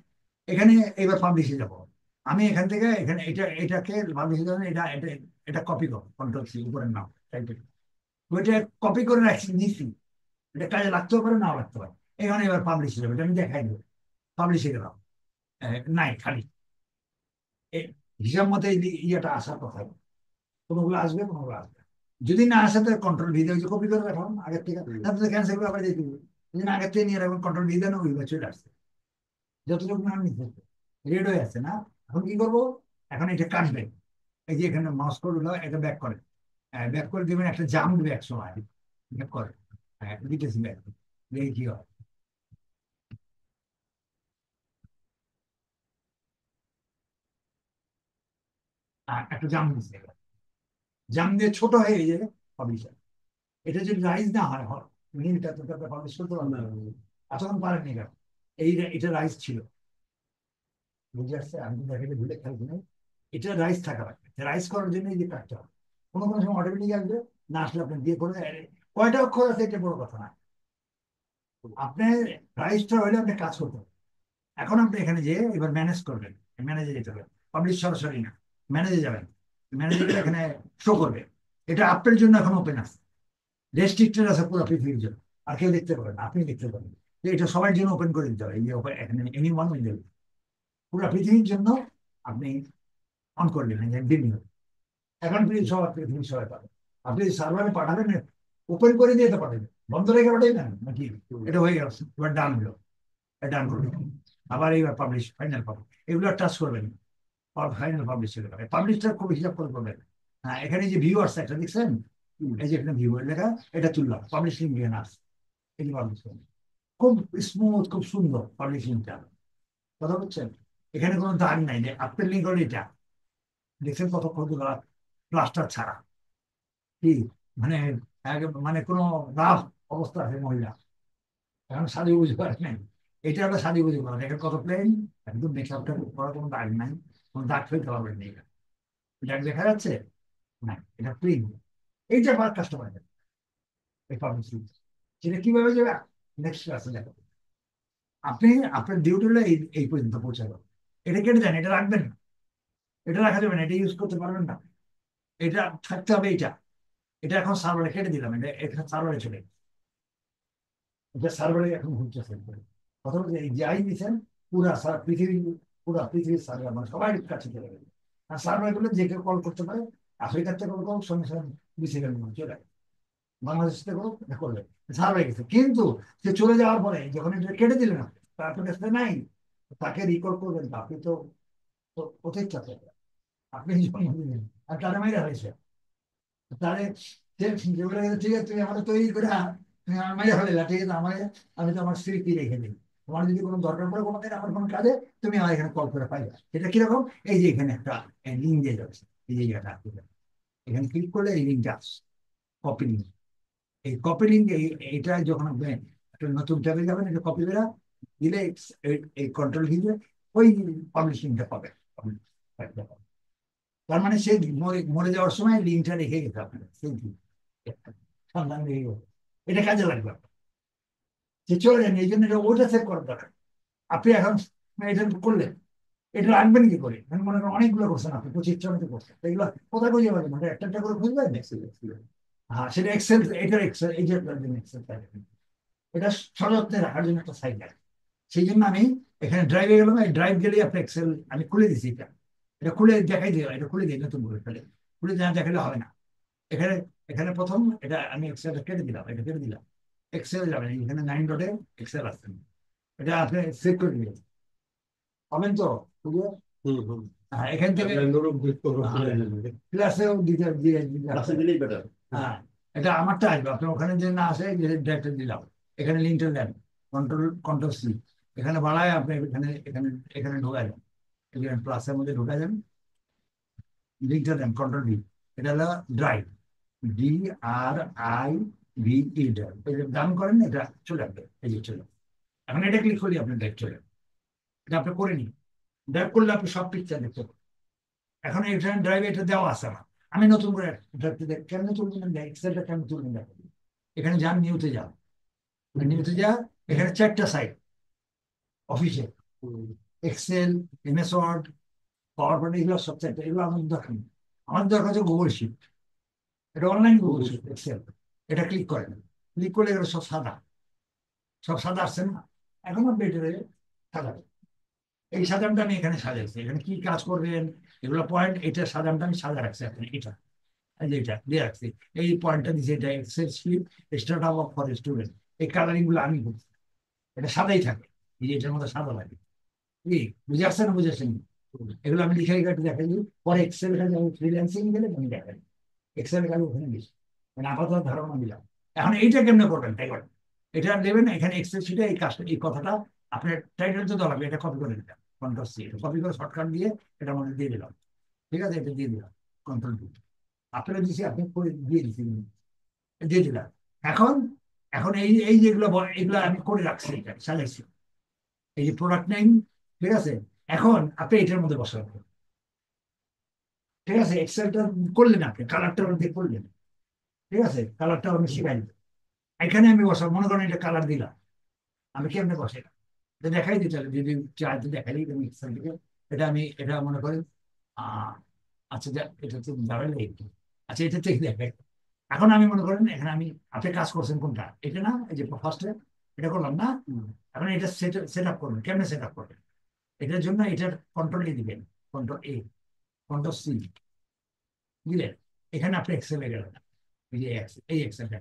এখানে এবার পাবলিশে যাবো, আমি এখান থেকে এখানে এটাকে পাবলিশে যাবো, এটা এটা এটা কপি করো, কন্ট্রোল সি উপরের নাম টাইপের, ওইটা কপি করে রাখছি নিচ্ছি, এটা কাজে লাগতেও পারে নাও লাগতে পারে। এখানে এবার পাবলিশে যাবে, এটা আমি দেখাই দেবো, পাবলিশে গেলাম, নাই খালি হিসাব মতো ইয়েটা আসার কথা, কোনোগুলো আসবে, কোনোগুলো আসবে না। যদি না আসে তো কন্ট্রোল ভি দিয়ে কপি করে রাখলাম আগের থেকে, তারপরে ক্যান্সেল করে আবার দিয়ে দিবো, যদি না আগের থেকে নিয়ে রাখবেন কন্ট্রোল ভি দেন, ওইভাবে চলে আসছে, যতটুকু না নিতে রেড হয়ে আছে না। এখন কি করবো, এখন এটা কাটবে, এই যে এখানে মাউস করলো, এটা ব্যাক করে, ব্যাক করে দিবেন, একটা জাম্প ব্যাক সময় ব্যাক করে, হ্যাঁ দিতেছি ব্যাক, দেখি কি হয়। একটা জাম্প দিচ্ছে, জাম্প দিয়ে ছোট হয়ে যায় পাবলিশার, এটা যদি রাইজ না হয় নীলটা তো তারপরে পাবলিশ করতে পারবে না, এতক্ষণ পারেননি কেন, এটা রাইজ ছিল, বুঝে আসছে, আমি কিন্তু এটাকে ভুলে খেলছি না, এটা রাইজ থাকা লাগবে, রাইজ করার জন্য এই যে কাজটা হবে, কোনো কোনো সময় অটোমেটিক আসবে, না আসলে আপনি দিয়ে করে কয়টা অক্ষর আছে এটা বড় কথা না, আপনার রাইজটা হলে আপনি কাজ করতে হবে। এখন আপনি এখানে যে এবার ম্যানেজ করবেন, ম্যানেজে যেতে হবে, পাবলিশ সরাসরি না, ম্যানেজে যাবেন, ম্যানেজে গেলে এখানে শো করবে, এটা আপনার জন্য এখন ওপেন আছে, রেস্ট্রিক্টেড আছে পুরো পৃথিবীর জন্য, আর কেউ দেখতে পারেন না, আপনি দেখতে পারেন, যে এটা সবার জন্য ওপেন করে দিতে হবে, এই যে এখানে এনি ওয়ান উইন্ডো পুরো পৃথিবীর জন্য আপনি অন করে দিলেন, দিন এখন পৃথিবীর সবাই পাবে, আপনি সার্ভারে পাঠাবেন, ওপেন করে দিয়ে তো পাঠাবেন, বন্ধ রেখে পাঠাবেন নাকি, এটা হয়ে গেল, এবার ডান হলো, ডান করবেন, আবার এইবার পাবলিশ, ফাইনাল পাবলিশ, এগুলো টাচ করবেন, ফাইনাল পাবলিশ হতে পারে, পাবলিশটা খুব হিসাব করে করবেন। হ্যাঁ, এখানে যে ভিউ আসছে একটা দেখছেন, এই যে এখানে ভিউ লেখা, এটা তুললাম, পাবলিশিং দিয়ে না আসছে, এটি পাবলিশ করবেন, খুব স্মুথ, খুব সুন্দর পাবলিশিংটা, কথা বলছেন, এখানে কোনো দাগ নাই, আপনি লিঙ্ক হলো এটা, দেখছেন কত কত প্লাস্টার ছাড়া, কি মানে মানে কোনো রাফ অবস্থা আছে মহিলা, এখন সাজি বুঝতে পারে নাই, এটা আমরা সাজি বুঝতে পারেন, এখানে কত প্লেন, একদম মেকআপটা করা, কোনো দাগ নাই, কোনো দাগ ফেলতে পারবেন না, এটা দাগ দেখা যাচ্ছে না, এটা ক্লিন, এইটা আমার কাস্টমার, এই পাবলিসিটি সেটা কিভাবে যাবে, নেক্সট ক্লাসে দেখো, আপনি আপনার ডিউটি হলো এই পর্যন্ত পৌঁছাবে, এটা কেটে দেন, এটা রাখবেন না, এটা রাখা যাবে না, এটা ইউজ করতে পারবেন না, এটা থাকতে হবে, এটা এটা এখন সার্ভারে কেটে দিলাম, এটা এখানে সার্ভারে চলে, এটা সার্ভারে এখন ঘুরতেছে, কথা বলছে এই যাই দিচ্ছেন পুরা পৃথিবী, পুরা পৃথিবীর সার্ভার, মানে সবাই কাছে চলে গেছে, আর সার্ভার গুলো যে কেউ কল করতে পারে, আফ্রিকার থেকে কল করুক, সঙ্গে সঙ্গে বিসিএল চলে আসে, বাংলাদেশ থেকে করুক, এটা করবে, সার্ভারে গেছে, কিন্তু সে চলে যাওয়ার পরে যখন এটা কেটে দিলেন, আপনার কাছে নাই, তাকে রিকল করবেন, আপনি তো প্রত্যেকটা, আপনি জন্ম দিলেন আর তারা মাইরা হয়েছে, তাহলে যেগুলো ঠিক আছে, তুমি আমাদের তৈরি করে তুমি আমার মাইয়া ফেলে, ঠিক আছে, আমার আমি তো আমার স্মৃতি রেখে দিই, তোমার যদি কোনো দরকার পড়ে কোনো দিন আমার কোনো কাজে, তুমি আমার এখানে কল করে পাইবা, সেটা কিরকম, এই যে এখানে একটা লিঙ্ক দিয়ে যাচ্ছে, এই যে জায়গাটা এখানে ক্লিক করলে এই লিঙ্কটা আসছে, কপি লিঙ্ক, এই কপি লিঙ্ক, এইটা যখন আপনি একটা নতুন ট্যাবে যাবেন, এটা কপি করা, দিলে এই কন্ট্রোল ভিতে ওই পাবলিশিংটা পাবে। তার মানে সে মরে মরে যাওয়ার সময় লিঙ্কটা রেখে গেছে আপনার সেই সন্ধান রেখে গেছে, এটা কাজে লাগবে। সে চলে যান, এই জন্য ওটা সেভ করার দরকার। আপনি এখন এটা করলেন, এটা রাখবেন কি করে? মনে করেন অনেকগুলো করছেন আপনি, 25 জনকে করছেন, এগুলো কোথায় খুঁজে পাবেন? মানে একটা একটা করে খুঁজবেন। হ্যাঁ, সেটা এক্সেল, এটার এক্সেল, এই যে এক্সেল, এটা সযত্নে রাখার জন্য একটা সাইট আছে। সেই জন্য আমি এখানে ড্রাইভে গেলাম, এই ড্রাইভ গেলে আপনি এক্সেল আমি খুলে দিছি। এটা এটা খুলে দেখাই দিই, এটা খুলে দিই নতুন করে ফেলে, খুলে দেখালে হবে না। এখানে এখানে প্রথম এটা আমি এক্সেলটা কেটে দিলাম, এটা কেটে দিলাম। এক্সেল যাবেন, এখানে 9 ডটে এক্সেল আসছে, এটা আপনি সেভ করে দিবেন, পাবেন তো? হ্যাঁ, এখান থেকে ক্লাসেও দিতে দিয়ে দিলেই বেটার। হ্যাঁ, এটা আমারটা আসবে, আপনার ওখানে যে না আসে ডিরেক্টর দিলাম। এখানে লিঙ্কটা দেন, কন্ট্রোল সি, এখানে বাড়ায় আপনি এখানে এখানে এখানে ঢোকায় দেন, এখানে প্লাসের মধ্যে ঢোকায় দেন, লিঙ্কটা দেন কন্ট্রোল ভি। এটা হলো ড্রাইভ, DRIVE, ড্রাইভ। এটা ডাউন করেন, এটা চলে আসবে, এই যে চলে। এখন এটা ক্লিক করলে আপনি ড্রাইভ চলে, এটা আপনি করে নিন। ড্রাইভ করলে আপনি সব পিকচার দেখতে পাবেন। এখন এখানে ড্রাইভে এটা দেওয়া আছে আমার, আমি নতুন করে কেমনে তুলবেন, এক্সেলটা কেমন তুলবেন দেখো। এখানে যান, নিউতে যান, নিউতে যা, এখানে 4টা সাইট অফিসে, Excel, MS Word, PowerPoint, এগুলো সব 4টা, এগুলো আমাদের দরকার নেই। আমাদের দরকার হচ্ছে গুগল শিট, এটা অনলাইন গুগল শিট এক্সেল। এটা ক্লিক করেন, ক্লিক করলে এগুলো সব সাদা, সব সাদা আসছে না? এখন আপনি এটা সাদা, এই সাজানটা আমি এখানে সাজাইছি। এখানে কি কাজ করবেন, এগুলো পয়েন্ট, এটা সাজানটা আমি সাজা রাখছি। আপনি এটা, এই যে এটা দিয়ে রাখছি, এই পয়েন্টটা দিচ্ছে, এটা Excel sheet start up for student. এই কালারিং গুলো আমি করছি, এটা সাদাই থাকে, এই যে এটার মধ্যে সাদা লাগে। কি বুঝে আসছে না? বুঝেছেন? এগুলো আমি লিখে লিখে দেখাই দিই, পরে এক্সেল কাজে আমি ফ্রিল্যান্সিং গেলে আমি দেখাই, এক্সেল কাজে ওখানে বেশি, মানে আপাতত ধারণা দিলাম। এখন এইটা কেমনে করবেন তাই করেন, এটা দেবেন এখানে এক্সেল শিটে, এই কাজটা, এই কথাটা আপনার টাইটেল তো দেওয়া লাগবে, এটা কপি করে দিলাম, কন্ট্রোল সি, এটা কপি করে শর্টকাট দিয়ে এটার মধ্যে দিয়ে দিলাম। ঠিক আছে, এটা দিয়ে দিলাম, কন্ট্রোল ডি, আপনারা দিছি, আপনি করে দিয়ে দিচ্ছি, দিয়ে দিলাম। এখন এখন এই এই যেগুলো এগুলো আমি করে রাখছি, এটা সাজাইছি, এই যে প্রোডাক্ট নেম। ঠিক আছে, এখন আপনি এটার মধ্যে বসাবেন। ঠিক আছে, এক্সেলটা করলেন, আপনি কালারটা দিয়ে করলেন। ঠিক আছে, কালারটা আমি শিখাই দিই, এখানে আমি বসাবো। মনে করেন এটা কালার দিলাম, আমি কেমনে বসে এটা দেখাই দিতে হবে, যদি চাই তো দেখাই দিই আমি এক্সেল থেকে। এটা আমি, এটা মনে করেন আচ্ছা, এটা তো দাঁড়ালে একটু, আচ্ছা এটা থেকে দেখাই। এখন আমি মনে করেন এখানে আমি, আপনি কাজ করছেন কোনটা, এটা না, এই যে ফার্স্টে এটা করলাম না। এখন এটা সেট আপ করবেন, কেমনে সেট আপ করবেন? এটার জন্য এটার কন্ট্রোল এ দিবেন, কন্ট্রোল A, কন্ট্রোল সি দিলেন, এখানে আপনি এক্সেলে গেলেন, এই যে এই এক্সেলটা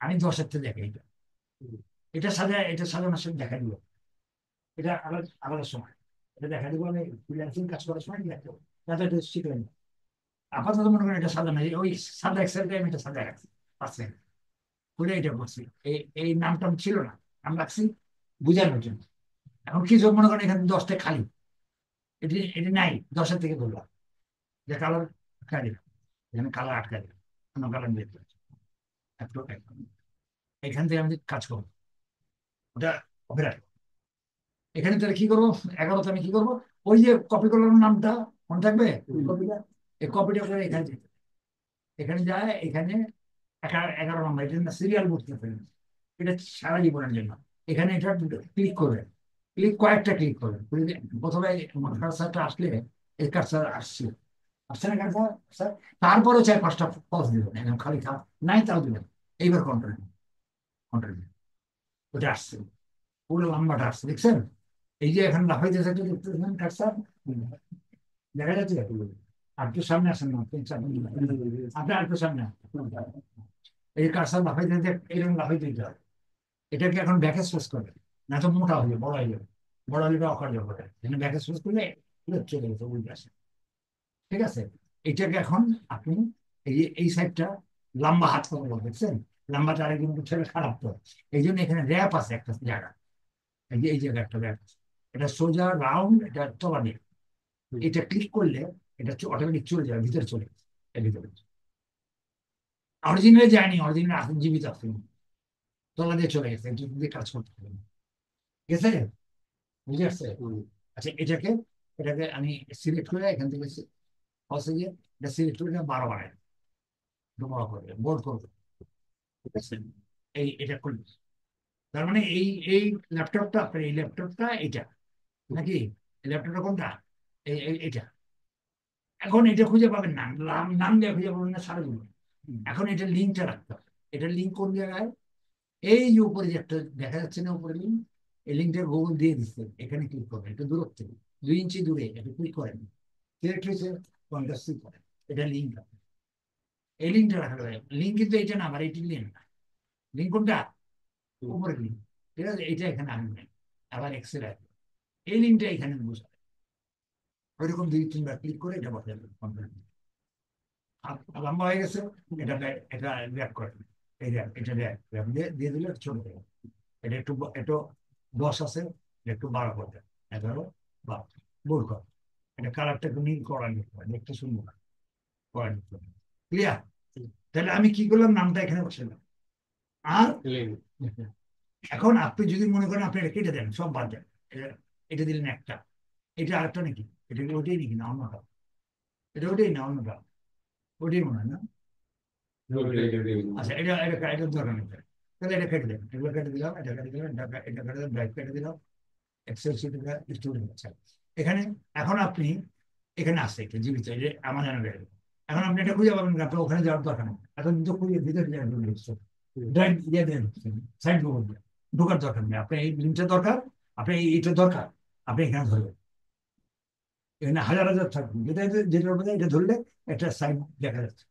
আমি 10-এর থেকে দেখাই, এটা এটা সাজা, এটা সাজানোর সময় দেখা দিব, এটা আলাদা আলাদা সময় এটা দেখা দিব। আমি ফ্রিল্যান্সিং কাজ করার সময় দেখবো, যাতে এটা শিখলেন। আপাতত মনে করেন এটা সাজানো, ওই সাদা এক্সেলটা আমি এটা সাজা রাখছি, পাচ্ছেন? খুলে এটা করছি, এই এই নামটা ছিল না, নাম রাখছি বুঝানোর জন্য। এখন কি যোগ, মনে করেন এখানে 10টা খালি, এটি এটি নাই, 10-এর থেকে বললাম যে কালার আটকা দিলাম, এখানে কালার আটকা দিলাম, অন্য কালার দিয়ে দিলাম। এখান থেকে আমি কাজ করবো, ওটা ওপে রাখবো। এখানে তাহলে কি করবো, 11তে আমি কি করবো, ওই যে কপি করলাম নামটা, মনে থাকবে কপিটা, এই কপিটা করে এখানে যেতে, এখানে যায়, এখানে 11 নম্বর, এটা সিরিয়াল বুঝতে পারেন, এটা সারা জীবনের জন্য। এখানে এটা ক্লিক করবেন, কয়েকটা ক্লিক করবেন, প্রথমে কার্সারটা আসলে, এই কার্সার আসছে, আসছে না কার্সার স্যার, তারপরে 4-5টা পজ দিবেন, একদম খালি নাই তাও দিবেন। এইবার কন্ট্রোল, কন্ট্রোল ওটা আসছে, পুরো লম্বাটা আসছে, দেখছেন? এই যে এখন লাফাইতেছে, দেখতেছেন কার্সার, দেখা যাচ্ছে? আর একটু সামনে আসেন না, আপনি আর একটু সামনে এই কার্সার লাফাইতে, এরকম লাফাইতে দিতে হবে। এটাকে এখন ব্যাকে স্পেস করবে, না তো মোটা হয়ে যাবে, বড় হয়ে যাবে, বড় হলে অকার যাবে, এখানে ব্যাকে স্পেস করলে চলে গেছে, উল্টে আসে। ঠিক আছে, এটাকে এখন আপনি এই সাইডটা লম্বা হাত করে বলতে, দেখছেন? লম্বাটা আরেকজন ছেলে খারাপ তো, এই জন্য এখানে র্যাপ আছে একটা জায়গা, এই যে এই জায়গায় একটা র্যাপ আছে, এটা সোজা রাউন্ড, এটা তলা দিয়ে, এটা ক্লিক করলে এটা অটোমেটিক চলে যাবে, ভিতরে চলে গেছে, এর ভিতরে অরিজিনালে যায়নি, অরিজিনাল জীবিত আছে, তলা দিয়ে চলে গেছে, এটা দিয়ে কাজ করতে হবে। গেছে, বুঝে আসছে? হুম। আচ্ছা, এটাকে এটাকে আমি সিলেক্ট করে এখান থেকে হচ্ছে গিয়ে এটা সিলেক্ট করে 12 বানাই, বড় করে বোল্ড করবো। ঠিক আছে, এটা করবো। তার মানে এই ল্যাপটপটা আপনার, এই ল্যাপটপটা এটা নাকি, এই ল্যাপটপটা কোনটা, এটা। এখন এটা খুঁজে পাবেন না, নাম নাম দিয়ে খুঁজে পাবেন না সারাগুলো। এখন এটা লিঙ্কটা রাখতে হবে। এটা লিঙ্ক কোন জায়গায়, এই যে উপরে যে একটা দেখা যাচ্ছে না উপরে লিঙ্ক, এই লিঙ্কটা গুগল দিয়ে দিচ্ছে, এখানে ক্লিক করবেন, এটা দূরত্ব 2 ইঞ্চি দূরে, এটা ক্লিক করেন, সিলেক্ট হয়েছে, কন্টাক্ট করেন, এটা লিঙ্ক। এই লিঙ্কটা রাখা যাবে, লিঙ্ক কিন্তু এটা না, আবার এটি লিঙ্ক না। লিঙ্ক কোনটা, উপরে লিঙ্ক। ঠিক আছে, এটা এখানে আনবেন, আবার এক্সেল আসবে, এই লিঙ্কটা এখানে বসাবেন। ওইরকম 2-3 বার ক্লিক করে এটা বসাবেন। লম্বা হয়ে গেছে, এটা এটা র্যাপ করেন, এই র্যাপ, এটা র্যাপ র্যাপ দিয়ে দিয়ে দিলে ছোট হয়ে যাবে। এটা একটু একটু 10 আছে, এটা একটু 12 করে দেন, 11, 12 বোর কর। এটা কালারটা একটু নীল করা নিতে হবে, দেখতে সুন্দর করা নিতে হবে। ক্লিয়ার? তাহলে আমি কি করলাম, নামটা এখানে বসালাম। আর এখন আপনি যদি মনে করেন আপনি এটা কেটে দেন, সব বাদ দেন, এটা দিলেন একটা, এটা আরেকটা নাকি, এটা কি ওটাই নাকি না অন্যটা, এটা ওটাই না অন্যটা, ওটাই মনে হয় না। আচ্ছা, এটা এটা এটা দরকার নেই, তাহলে এটা কেটে দেন, এগুলো কেটে দিলাম, এটা কেটে দিলাম, এটা কেটে দিলাম, ড্রাইভ কেটে দিলাম, এক্সেল শিটটা স্টুডেন্ট। আচ্ছা, এখানে এখন আপনি এখানে আসছে একটা জীবিত, এই যে আমার জানা গেল। এখন আপনি এটা খুঁজে পাবেন না, আপনার ওখানে যাওয়ার দরকার নেই, এখন কিন্তু খুঁজে ভিতরে ড্রাইভ দিয়ে দেন, সাইড ঢোকার দরকার নেই, আপনার এই লিঙ্কটা দরকার, আপনার এইটা দরকার, আপনি এখানে ধরবেন। এখানে হাজার হাজার থাকবে, যেটা যেটা এটা ধরলে একটা সাইড দেখা যাচ্ছে,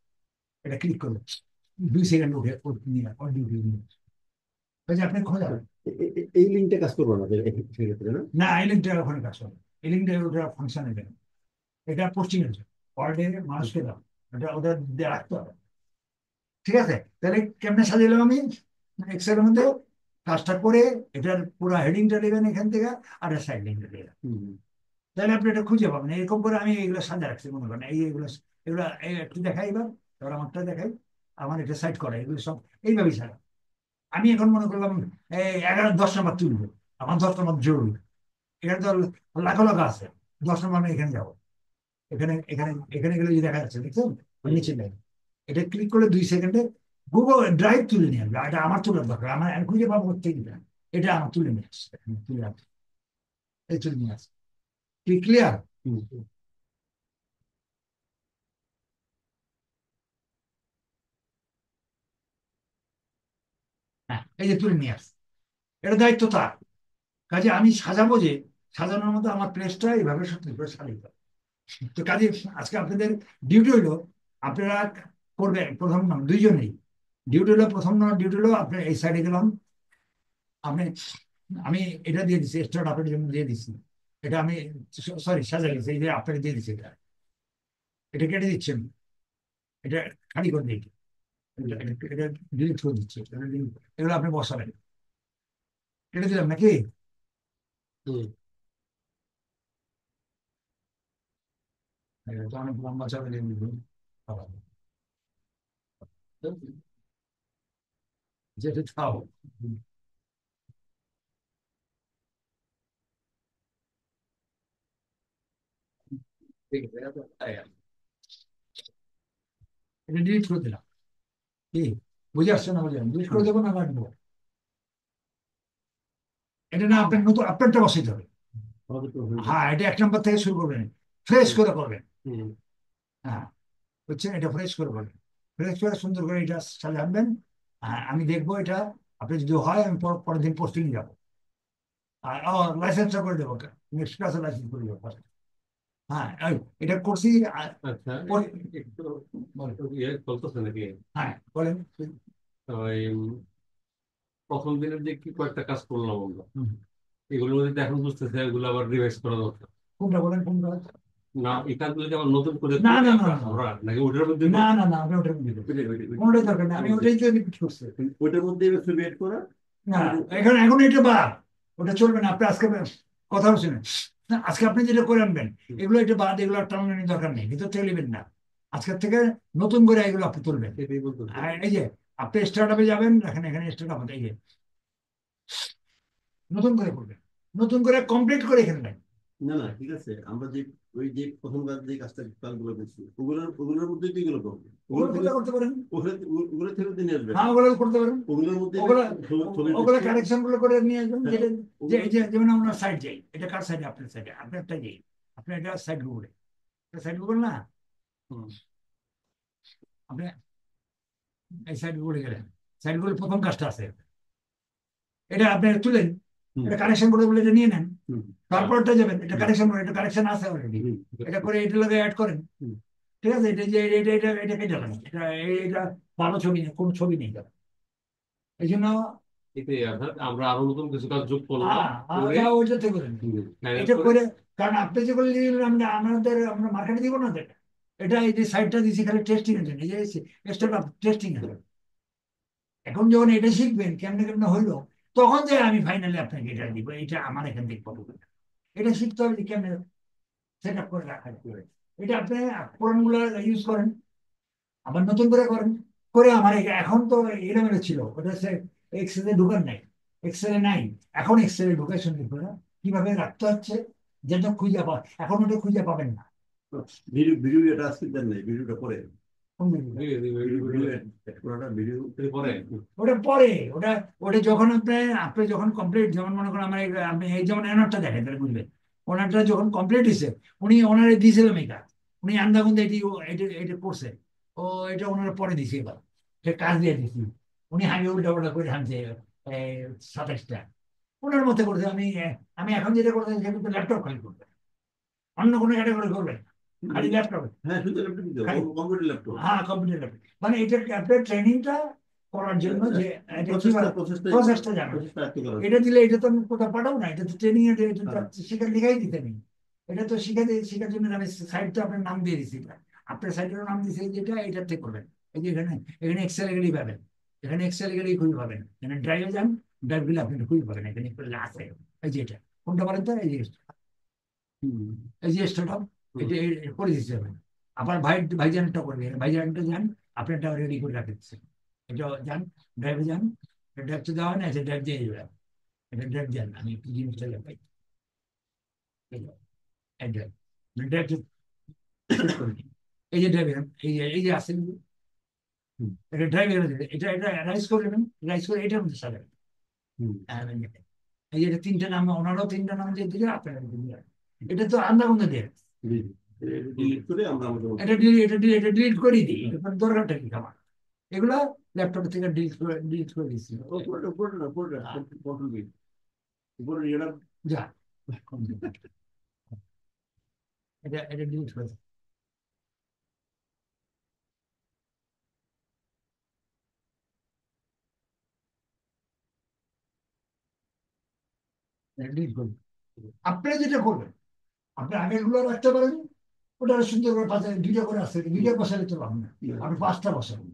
এটা ক্লিক করলে 2 সেকেন্ড উঠে নিয়ে আপনি খোঁজা। এই লিঙ্কটা কাজ করবো না সেক্ষেত্রে না? না, এই লিঙ্কটা ওখানে কাজ হবে, এই লিঙ্কটা ওটা ফাংশন এলেন, এটা পোস্টিং এর জন্য, পার ডে মানুষকে দাও, এটা ওদের দিয়ে রাখতে হবে। ঠিক আছে, তাহলে কেমনে সাজালাম আমি, এক্সেল এর মধ্যে কাজটা করে এটার পুরো হেডিংটা নেবেন এখান থেকে, আর সাইড লিঙ্কটা দিয়ে তাহলে আপনি এটা খুঁজে পাবেন। এরকম করে আমি এগুলো সাজা রাখছি, মনে করেন এগুলো এগুলো একটু দেখাই, এবার আমারটা দেখাই, আমার এটা সাইড করা, এগুলো সব এইভাবেই সাজা। আমি এখন মনে করলাম এই 11-10 নাম্বার তুলবো, আমার 10 নাম্বার জরুরি, এখানে তো লাখো লাখ আছে, 10 নাম্বার আমি এখানে যাবো, এখানে এখানে এখানে গেলে যে দেখা যাচ্ছে, দেখছেন নিচে নেই, এটা ক্লিক করলে 2 সেকেন্ডে গুগল ড্রাইভ তুলে নিয়ে আসবে। এটা আমার তোলার দরকার, আমার আমি খুঁজে পাবো কোথেকে না, এটা আমার তুলে নিয়ে আসছে, তুলে আসছে, এই তুলে নিয়ে আসছে। কি ক্লিয়ার? হ্যাঁ, এই যে তুলে নিয়ে আসছে, এটা দায়িত্ব তার। কাজে আমি সাজাবো, যে সাজানোর মতো আমার প্লেসটা এইভাবে সত্যি করে সাজাইতে হবে। তো কাজে আজকে আপনাদের ডিউটি হইলো, আপনারা করবেন প্রথম নাম দুইজনেই, ডিউটি হলো প্রথম নাম, ডিউটি হলো আপনার এই সাইডে গেলাম, আমি আমি এটা দিয়ে দিচ্ছি, স্টার্ট আপের জন্য দিয়ে দিচ্ছি, এটা আমি সরি সাজা গেছি, এই যে আপনাকে দিয়ে দিচ্ছি, এটা এটা কেটে দিচ্ছেন, এটা খালি করে দিই, এটা ডিলিট করে দিচ্ছি, এগুলো আপনি বসাবেন, কেটে দিলাম নাকি। এটা তো অনেক লম্বা চাপে দিয়ে দিল, যেটা খাও, ঠিক আছে, এটা ডিলিট করে দিলাম। কি বুঝে আসছে না, বুঝলেন? ডিলিট করে দেবো না রাখবো, এটা না আপনার নতুন আপনারটা বসাইতে হবে। হ্যাঁ, এটা 1 নম্বর থেকে শুরু করবেন, ফ্রেশ করে করবেন। হ্যাঁ, বুঝছেন, এটা ফ্রেশ করে করবেন, ফ্রেশ করে সুন্দর করে এটা সাজাবেন। হ্যাঁ, আমি দেখবো এটা, আপনি যদি হয় আমি পরের দিন পোস্টিং যাবো, আর লাইসেন্সটা করে দেবো, নেক্সট ক্লাসে লাইসেন্স করে দেবো। হ্যাঁ, এটা করছি। আচ্ছা, পরে- একটু বলেন। চলতেছে নাকি? হ্যাঁ, বলেন। ওই প্রথম দিনের যে কি কয়েকটা কাজ করলাম আমরা, হুম। এগুলোর মধ্যে তো এখন বুঝতেছে এগুলো আবার রিভাইজ করা দরকার। কোনটা বলেন, কোনটা? না, এই কাজগুলো যে আবার নতুন করে না করি না না আমরা, না আমরা নাকি ওটার মধ্যে না না না, আমি ওটার মধ্যে দেবো। কোনটাই দরকার নেই, আমি ওটাই তো রিপিট করছি। ওইটার মধ্যে বের করা। না, এখন এখন এটা বাদ, ওটা চলবে না, আপনি আজকে কথা হচ্ছে না, না, আজকে আপনি যেটা করে আনবেন, এগুলো এটা বাদ, এগুলো টানাটানি দরকার নেই, কিন্তু তুলবেন না, আজকের থেকে নতুন করে এগুলো আপনি তুলবেন। সেটাই বলতে। আর এই যে আপনি স্টার্ট আপে যাবেন, এখানে এখানে স্টার্ট আপ, এই যে নতুন করে করবেন, নতুন করে কমপ্লিট করে এখানে নেন। না না ঠিক আছে, আমরা যে ওই যে প্রথমবার যে কাজগুলো করছি ওগুলোর মধ্যেই তো এগুলো করবো। ওগুলো ওগুলো থেকে কোথায় করতে পারেন? ওগুলো থেকে তো নিয়ে আসবেন। হ্যাঁ, ওগুলো করতে পারেন। ওগুলোর মধ্যে ওগুলো ছবি ওগুলো দিচ্ছে। কারেকশন গুলো করে নিয়ে আসবেন। হ্যাঁ, যেটা যে ওগুলো এই যে যেমন আমরা সাইড যাই, এটা কার সাইডে? আপনার সাইডে, আপনার একটা যাই, আপনার এটা সাইড গুগলে, সাইড গুগল না, হুম, আপনি এই সাইড গুগলে গেলেন, সাইড গুগলে প্রথম কাজটা আছে, এটা আপনি তুলেন, হুম, এটা কারেকশন করে বলে এটা নিয়ে নেন। হুম, তারপরটা যাবেন, এটা কারেকশন করে, এটা কারেকশন আছে অলরেডি, হুম, এটা করে এটা লগে অ্যাড করেন। হুম, ঠিক আছে, এটা যে এটা কেটে দেন, এটা ভালো ছবি নেই, কোনো ছবি নেই এই জন্য। এতে অর্থাৎ আমরা আরো নতুন কিছু কাজ যোগ করলাম, করে ওইটা থেকে করেন, ফাইনাল এটা করে করে। কারণ আপনি যে বলে দিলেন, আমরা মার্কেটে দিব না তো এটা। এটা এই যে সাইটটা দিয়েছি খালি টেস্টিং এর জন্য, এই যে স্টেপ আপ টেস্টিং এর জন্য। এখন যখন এটা শিখবেন কেমনে কেমনে হইলো, তখন যে আমি ফাইনালি আপনাকে এটা দিব, এটা আমার এখান থেকে পাবো। এটা শিখতে হবে যে কেমনে সেট আপ করে রাখা যায়। এটা আপনি পুরানগুলো ইউজ করেন, আবার নতুন করে করেন, করে আমার এখন তো এলোমেলো ছিল, ওটা সে এক্সেলে ঢুকার নাই, এক্সেলে নাই। এখন এক্সেলে ঢুকে শুনতে পারে কিভাবে রাখতে হচ্ছে, যেটা খুঁজে পাওয়া, এখন ওটা খুঁজে পাবেন না। ভিডিও ভিডিও এটা আজকে দেন নাই, ভিডিওটা পরে কোন video? ভিডিও পুরোটা ভিডিও পরে ওটা পরে, ওটা ওটা যখন আপনি যখন কমপ্লিট, যেমন মনে করেন আমার আপনি এই যেমন এনারটা দেখেন তাহলে বুঝবেন। ওনারটা যখন কমপ্লিট হয়েছে, উনি ওনারে দিয়েছিলাম এই কাজ, উনি আন্দাগুন্দা এটা এটা করছে, ও এটা ওনারা পরে দিছে, এবার সে কাজ দিয়ে দিছি, উনি হাঁকে উল্টা উল্টা করে হানছে 27টা, ওনার মধ্যে করছে। আমি এখন যেটা করতে সেটা তো ল্যাপটপ খালি করবে, অন্য কোনো ক্যাটাগরি করবে না, খালি ল্যাপটপ। হ্যাঁ শুধু ল্যাপটপ দিতে হবে, কম্পিউটার ল্যাপটপ। হ্যাঁ, কম্পিউটার ল্যাপটপ, মানে এটা আপনার ট্রেনিংটা করার জন্য যে এটা প্রচেষ্টা কিভাবে প্রচেষ্টা প্রসেসটা জানো। প্রচেষ্টা একটু করা এটা দিলে এটা তো আমি কোথাও পাঠাবো না, এটা তো ট্রেনিং এর, এটা তো হ্যাঁ। শিখার লিখাই দিতে নেই। এটা তো শেখার জন্য আমি সাইটটা আপনার নাম দিয়ে দিছি, আপনার সাইটের নাম দিয়েছি যেটা, এটা ঠিক করবেন। এই যে এখানে এখানে এক্সেল গেলেই পাবেন, এখানে এক্সেল গেলেই খুঁজে পাবেন, এখানে ড্রাইভে যান, ড্রাইভ গেলে আপনি খুঁজে পাবেন, এখানে আছে। এই যে এটা কোনটা বলেন তো, এই যে হুম, এই যে স্টার্ট, এটা করে দিতে হবে। আবার ভাইজানটা করবে, ভাইজানটা যান, আপনারটা রেডি করে রাখতেছে, এটা যান, ড্রাইভে যান, ড্রাইভ তো দেওয়া হয় না, ড্রাইভ দিয়ে যাবেন, এটা ড্রাইভ যান, আমি একটু জিনিসটা দেখাই। এই ড্রাইভ, ড্রাইভ এই যে ড্রাইভ, এই যে আসেন, হুম, এটা ড্রাইভ, এটা এটা রাইজ করে নেবেন, রাইজ করে এটার মধ্যে সাজাবেন। হুম, এই যে এটা তিনটা নাম, ওনারাও তিনটা নাম দিয়ে দিলে, আপনারা দিলে, এটা তো আন্দার মধ্যে দেয়। জি, ডিলিট করে আমরা আমাদের মতো এটা ডিলিট করে দিই, এটা দরকারটা কি আমার, এগুলো ল্যাপটপ থেকে ডিলিট করে দিচ্ছি। উপরে উপরে না উপরে কন্ট্রোল বি উপরে এটা যা, এটা এটা ডিলিট করে দিই। এটা delete করে দিই। আপনারা যেটা করবেন, আপনি আগের গুলো রাখতে পারেন, ওটা সুন্দর করে পাশে দুইটা করে আসছে, দুইটা বসালে তো পাবেন না, আপনি 5টা বসাবেন।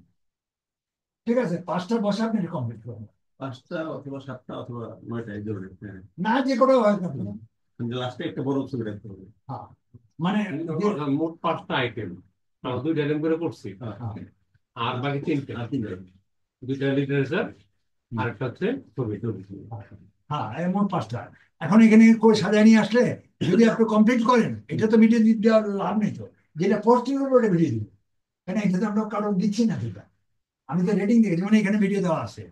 ঠিক আছে, 5টা বসা আপনি কমপ্লিট করবেন, 5টা অথবা 7টা অথবা 9টা এই ধরনের। হ্যাঁ, না যে কোনো হয় না কেন। কিন্তু লাস্টে একটা বড় ছবি রাখতে হবে। হ্যাঁ, মানে মোট 5টা আইটেম, আমরা 2টা আইটেম করে করছি, হ্যাঁ, হ্যাঁ, আর বাকি 3টে, আর 3টা। 2টা লিটারেচার, আর একটা হচ্ছে ছবি। হ্যাঁ, মোট 5টা। এখন এখানে করে সাজায় নিয়ে আসলে, যদি আপনি কমপ্লিট করেন, এটা তো ভিডিও দিতে দেওয়ার লাভ নেই তো, যেটা পোস্টিং করবো ওটা ভিডিও দিব, কেন এটা তো আমরা কারো দিচ্ছি না সেটা, আমি তো রেটিং দিয়েছি, মানে এখানে ভিডিও দেওয়া আছে,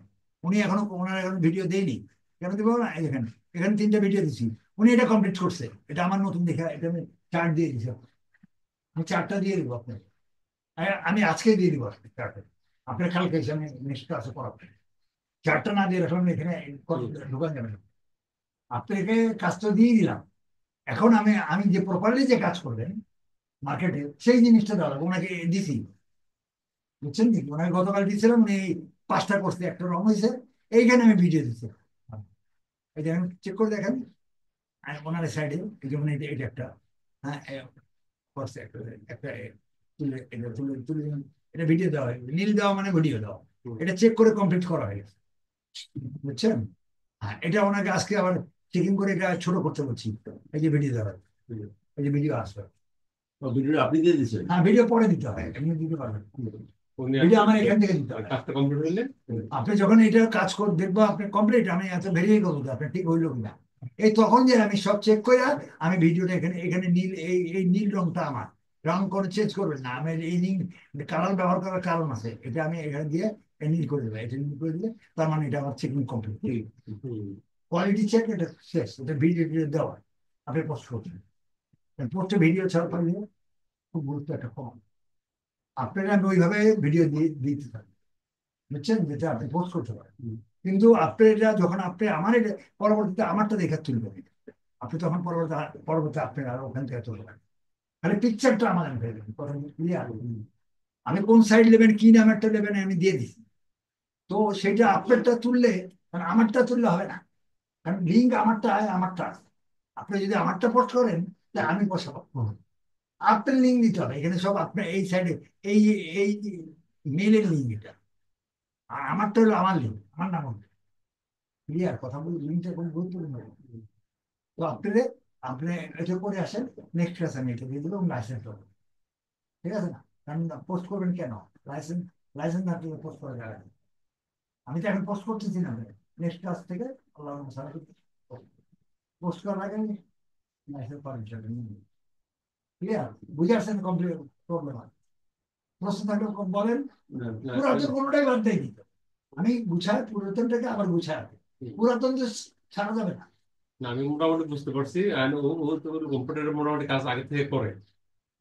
উনি এখনো ওনার এখন ভিডিও দেয়নি, কেন দিব না, এখানে এখানে 3টা ভিডিও দিচ্ছি, উনি এটা কমপ্লিট করছে, এটা আমার নতুন দেখা, এটা আমি চার্ট দিয়ে দিচ্ছি, আমি চারটা দিয়ে দিব আপনাকে, আমি আজকে দিয়ে দিব চারটে, আপনার কালকে এসে আমি নেক্সট ক্লাসে পড়াবো, চারটা না দিয়ে রাখলাম এখানে ঢোকান যাবে না। আপনাকে কাজটা দিয়ে দিলাম, এখন আমি আমি যে প্রপারলি যে কাজ করবেন মার্কেটে, সেই জিনিসটা দেওয়া লাগবে, ওনাকে দিছি, বুঝছেন কি, ওনাকে গতকাল দিয়েছিলাম, উনি 5টা করছে, একটা রং হয়েছে, এইখানে আমি ভিডিও দিচ্ছি, এই যে চেক করে দেখেন, ওনার সাইডে যেমন এটা একটা, হ্যাঁ করছে একটা, একটা তুলে এটা তুলে তুলে এটা ভিডিও দেওয়া হয়, নীল দেওয়া মানে ভিডিও দেওয়া, এটা চেক করে কমপ্লিট করা হয়ে গেছে, বুঝছেন। হ্যাঁ, এটা ওনাকে আজকে আবার চেকিং করে এটা ছোট করতে বলছি, এই যে ভিডিও দেওয়া হয়, এই যে ভিডিও আসবে, ভিডিওটা আপনি দিয়ে দিচ্ছেন? হ্যাঁ ভিডিও পরে দিতে হয়, এমনি দিতে পারবেন, উনি ভিডিও আমার এখান থেকে দিতে হয়। কাজটা কমপ্লিট হলে আপনি যখন এটা কাজ করে দেখবো আপনি কমপ্লিট, আমি এত ভেরিফাই করবো তো আপনি ঠিক হইলো কিনা, এই তখন যে আমি সব চেক করে আমি ভিডিওটা এখানে এখানে নীল এই নীল রংটা আমার রং করে চেঞ্জ করবেন না, আমি এই নীল কালার ব্যবহার করার কারণ আছে, এটা আমি এখানে দিয়ে নীল করে দেবো, এটা নীল করে দিলে তার মানে এটা আমার চেকিং কমপ্লিট। কোয়ালিটি চেক এটা শেষ, এটা ভিডিও দেওয়া আপনি পোস্ট করছেন, পোস্টে ভিডিও ছাড়া পারলে খুব গুরুত্ব একটা কম, আপনারা আমি ওইভাবে ভিডিও দিয়ে দিতে থাকি, বুঝছেন, যেটা আপনি পোস্ট করতে পারেন। কিন্তু আপনারা যখন আপনি আমার পরবর্তীতে আমারটা দেখে তুলবেন, আপনি তখন পরবর্তী আপনি আর ওখান থেকে তুলবেন, মানে পিকচারটা আমার ক্লিয়ার, আমি কোন সাইড নেবেন কি নাম্বারটা নেবেন আমি দিয়ে দিচ্ছি, তো সেটা আপনারটা তুললে, কারণ আমারটা তুললে হবে না, কারণ লিঙ্ক আমারটা আমারটা আছে। আপনি যদি আমারটা পোস্ট করেন তাহলে আমি পোস্ট করবো, আপনার লিঙ্ক দিতে হবে এখানে সব, আপনার এই সাইডে এই এই মেলের লিঙ্ক এটা, আর আমারটা হলো আমার লিঙ্ক, আমার নাম ক্লিয়ার, কথা বলি লিঙ্কটা খুব গুরুত্বপূর্ণ। তো আপনি এটা করে আসেন, নেক্সট ক্লাস আমি এটা দিয়ে দেবো লাইসেন্স হবে, ঠিক আছে না, কারণ পোস্ট করবেন কেন, লাইসেন্স লাইসেন্স না পেলে পোস্ট করা যাবে না। আমি তো এখন পোস্ট করতেছি না, নেক্সট ক্লাস থেকে আল্লাহ পোস্ট করার আগে লাইসেন্স পারমিশন নিয়ে, ক্লিয়ার, বুঝে আসছেন কমপ্লিট প্রবলেম আছে, প্রশ্ন থাকলে বলেন, পুরাতন কোনোটাই বাদ দেয়নি তো, আমি গুছাই পুরাতনটাকে আবার গুছাই, পুরাতন তো ছাড়া যাবে না। না, আমি মোটামুটি বুঝতে পারছি। আর ও তো কম্পিউটারের মোটামুটি কাজ আগে থেকে করে,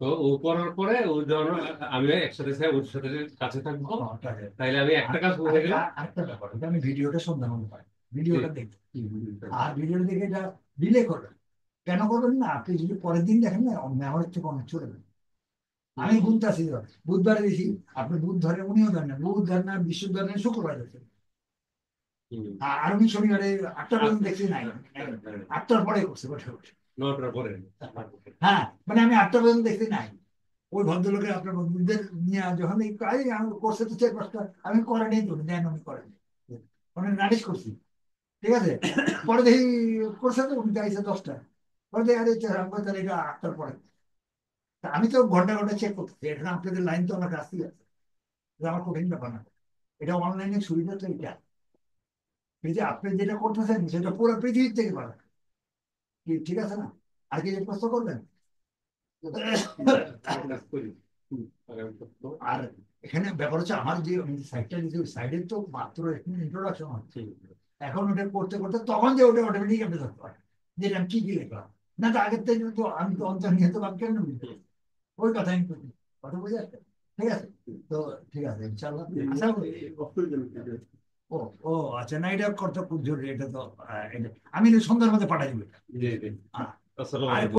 তো ও করার পরে ও যখন আমি একসাথে ওর সাথে কাছে থাকবো, তাইলে আমি একটা কাজ হয়ে গেলে আরেকটা ব্যাপার, এটা আমি ভিডিওটা সন্ধান করতে পারি, ভিডিওটা দেখতে, আর ভিডিওটা দেখে এটা ডিলে করবেন, কেন করবেন না, আপনি যদি পরের দিন দেখেন না মেমোরির থেকে অনেক চলে যাবে। আমি গুনতাছি, বুধবারে দিছি, আপনি বুধ ধরে উনিও ধরেন না, বুধ ধরেন না, বৃহস্পতি ধরেন না, শুক্রবার ধরেন, আর উনি শনিবারে 8টা পর্যন্ত দেখছি নাই, 8টার পরে করছে বসে বসে। 9টার পরে। হ্যাঁ, মানে আমি 8টা পর্যন্ত দেখছি নাই, ওই ভদ্রলোকের আপনার বন্ধুদের নিয়ে যখন এই কাজ আমি করছে তো 4-5টা, আমি করে নেই তো দেন, আমি করে নেই, অনেক নালিশ করছি, ঠিক আছে, পরে দেখি করছে তো উনি গাইছে 10টা, পরে দেখি আরে তাহলে এটা 8টার পরে, তা আমি তো ঘন্টা ঘন্টা চেক করতেছি, এখানে আপনাদের লাইন তো আমার কাছেই আছে, এটা আমার কঠিন ব্যাপার না, এটা অনলাইনে সুবিধা তো এটা, এই যে আপনি যেটা করতেছেন সেটা পুরো পৃথিবীর থেকে পাবেন, কি ঠিক আছে না, আর কি প্রশ্ন করবেন? কাজ করি। আর এখানে ব্যাপার হচ্ছে আমার যে সাইডটা দিতে সাইডের তো মাত্র ইন্ট্রোডাকশন হচ্ছে, এখন ওটা করতে করতে তখন যে ওটা অটোমেটিক আপনি ধরতে পারেন যে আমি কি কি লিখলাম, না তো আগের থেকে তো আমি তো অন্তর্নিহিত বাক্য কেন বুঝতে, ওই কথা আমি করি, কথা বুঝে আসছে, ঠিক আছে, তো ঠিক আছে ইনশাল্লাহ আশা করি। ও ও আচ্ছা, না এটা করতে খুব জরুরি, এটা তো আমি সন্ধ্যার মধ্যে পাঠাই দেবো। জি জি। আর আসসালামু আর আলাইকুম।